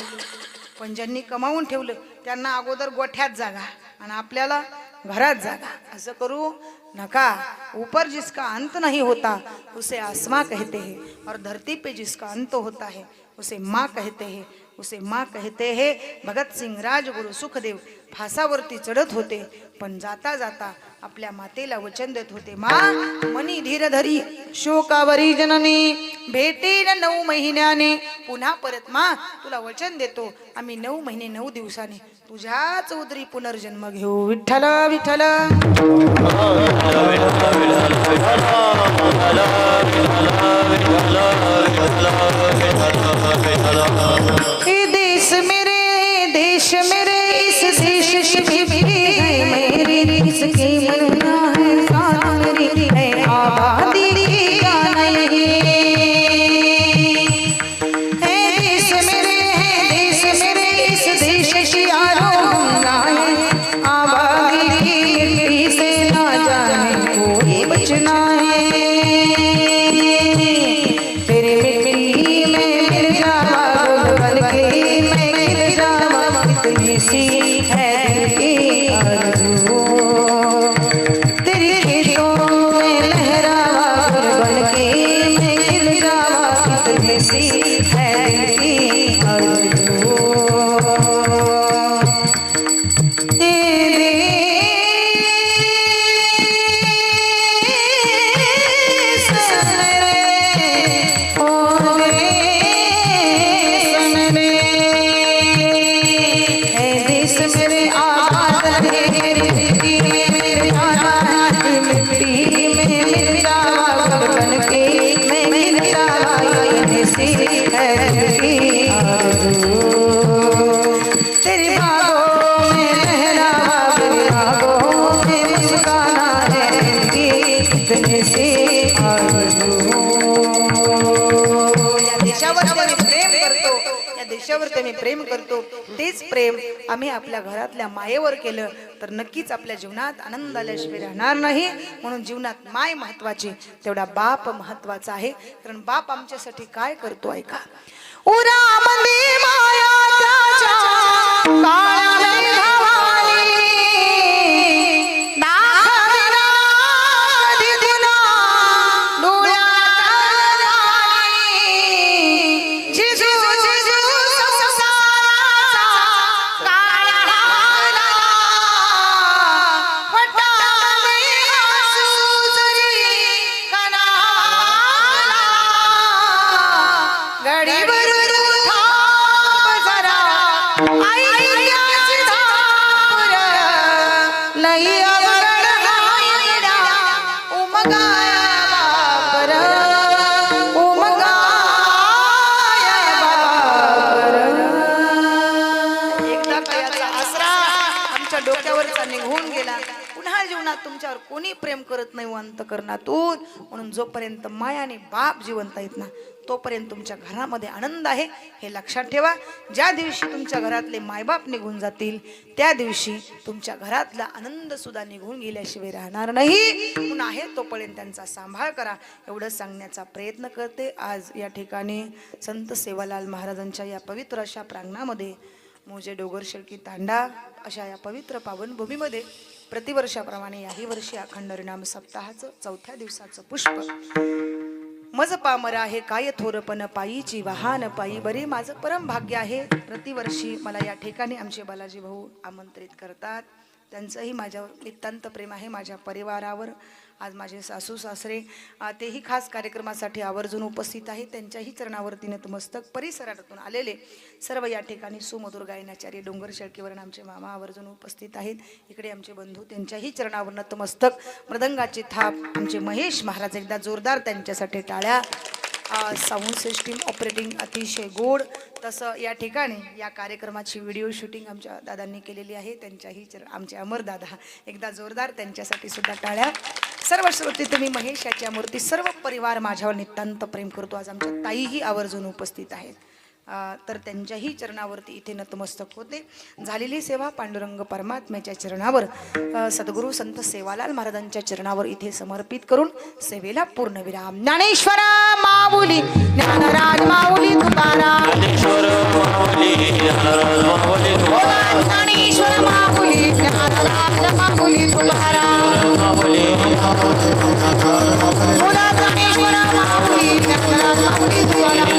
पण ज्यांनी कमावून ठेवलं त्यांना अगोदर गोठ्यात जागा आणि आपल्याला घरात जागा. असं करू नका. ऊपर जिसका अंत नहीं होता उसे आसमां कहते हैं, और धरती पे जिसका अंत होता है उसे माँ कहते हैं. उसे माँ कहते हैं. भगत सिंग राजगुरु सुखदेव फासावरती चढत होते, पण जाता जाता आपल्या मातेला वचन देत होते, माँ मनी धीर धरी शोकावरी जननी, भेटेल 9 महिन्याने पुन्हा परत. माँ तुला वचन देतो आम्ही 9 महिने 9 दिवसाने तुझ्याच उदरी पुनर्जन्म घेऊ. विठ्ठल विठ्ठल. हे देश मेरे इस देश की मेरी है मेरी, इसके मरना है साथ मेरी है आबादी का नहीं. हे देश मेरे सी है दिल की आरज़ू। तेरी बाहों में लहरावा, तेरी आंखों में मुस्काना है इतने से आरज़ू। या देशावर मी प्रेम करतो, या देशावर मी प्रेम करतो, तेच प्रेम आम्ही आपल्या घरातल्या मायेवर केलं तर नक्कीच आपल्या जीवनात आनंद आल्याशिवाय राहणार नाही. म्हणून जीवनात माय महत्वाची, तेवढा बाप महत्वाचा आहे. कारण बाप आमच्यासाठी काय करतो ऐका. उरामध्ये माया त्याच्या काळ्या मेघावानी, दाखविना दिदिना डोळ्यात राणी. जिजू जिजू संसाराचा काळा हावला, फटाने हसू जरी कणाला. गडीवर डोक्यावरचा निघून गेला. पुन्हा जीवनात तुमच्यावर कोणी प्रेम करत नाही अंतःकरणातून. म्हणून जोपर्यंत माया आणि बाप जिवंत आहेत ना, तोपर्यंत तुमच्या घरामध्ये आनंद आहे हे लक्षात ठेवा. ज्या दिवशी तुमच्या घरातले मायबाप निघून जातील त्या दिवशी तुमच्या घरातला आनंद सुद्धा निघून गेल्याशिवाय राहणार नाही. म्हणून आहे तोपर्यंत त्यांचा सांभाळ करा, एवढं सांगण्याचा प्रयत्न करते. आज या ठिकाणी संत सेवालाल महाराजांच्या या पवित्र अशा प्रांगणामध्ये मोजे डोगर शेळकी तांडा अशा या पवित्र पावनभूमीमध्ये प्रतिवर्षाप्रमाणे याही वर्षी अखंड हरिनाम सप्ताहाचं 4थ्या दिवसाचं पुष्प मज पामर आहे काय थोरपण पायीची वाहन पायी बरे माझं परम भाग्य आहे. प्रतिवर्षी मला या ठिकाणी आमचे बालाजी भाऊ आमंत्रित करतात. त्यांचंही माझ्यावर नितांत प्रेम आहे, माझ्या परिवारावर. आज माझे सासू सासरे तेही खास कार्यक्रमासाठी आवर्जून उपस्थित आहेत. त्यांच्याही चरणावरती नतमस्तक परिसरातून आलेले सर्व या ठिकाणी सुमधुर गायनाचार्य डोंगर शेळकीवरून आमचे मामा आवर्जून उपस्थित आहेत. इकडे आमचे बंधू त्यांच्याही चरणावर नतमस्तक. मृदंगाची थाप आमचे महेश महाराज, एकदा जोरदार त्यांच्यासाठी टाळ्या. साऊंड सिस्टीम ऑपरेटिंग अतिशय गोड. तसं या ठिकाणी या कार्यक्रमाची व्हिडिओ शूटिंग आमच्या दादांनी केलेली आहे. त्यांच्याही आमचे अमर दादा, एकदा जोरदार त्यांच्यासाठी सुद्धा टाळ्या. सर्व श्रोते तुम्ही महेश याच्या मूर्ती, सर्व परिवार माझ्यावर नितांत प्रेम करतो. आज आमच्या ताईही आवर्जून उपस्थित आहेत. तर त्यांच्याही चरणावरती इथे नतमस्तक होते. झालेली सेवा पांडुरंग परमात्म्याच्या चरणावर, सद्गुरू संत सेवालाल महाराजांच्या चरणावर इथे समर्पित करून सेवेला पूर्ण विराम. ज्ञानेश्वर माऊली, ज्ञानराज माऊली तुकाराम, ज्ञानेश्वर माऊली, ज्ञानराज माऊली तुकाराम, ज्ञानेश्वर माऊली, ज्ञानराज माऊली तुकाराम, ज्ञानेश्वर माऊली, ज्ञानराज माऊली तुकाराम.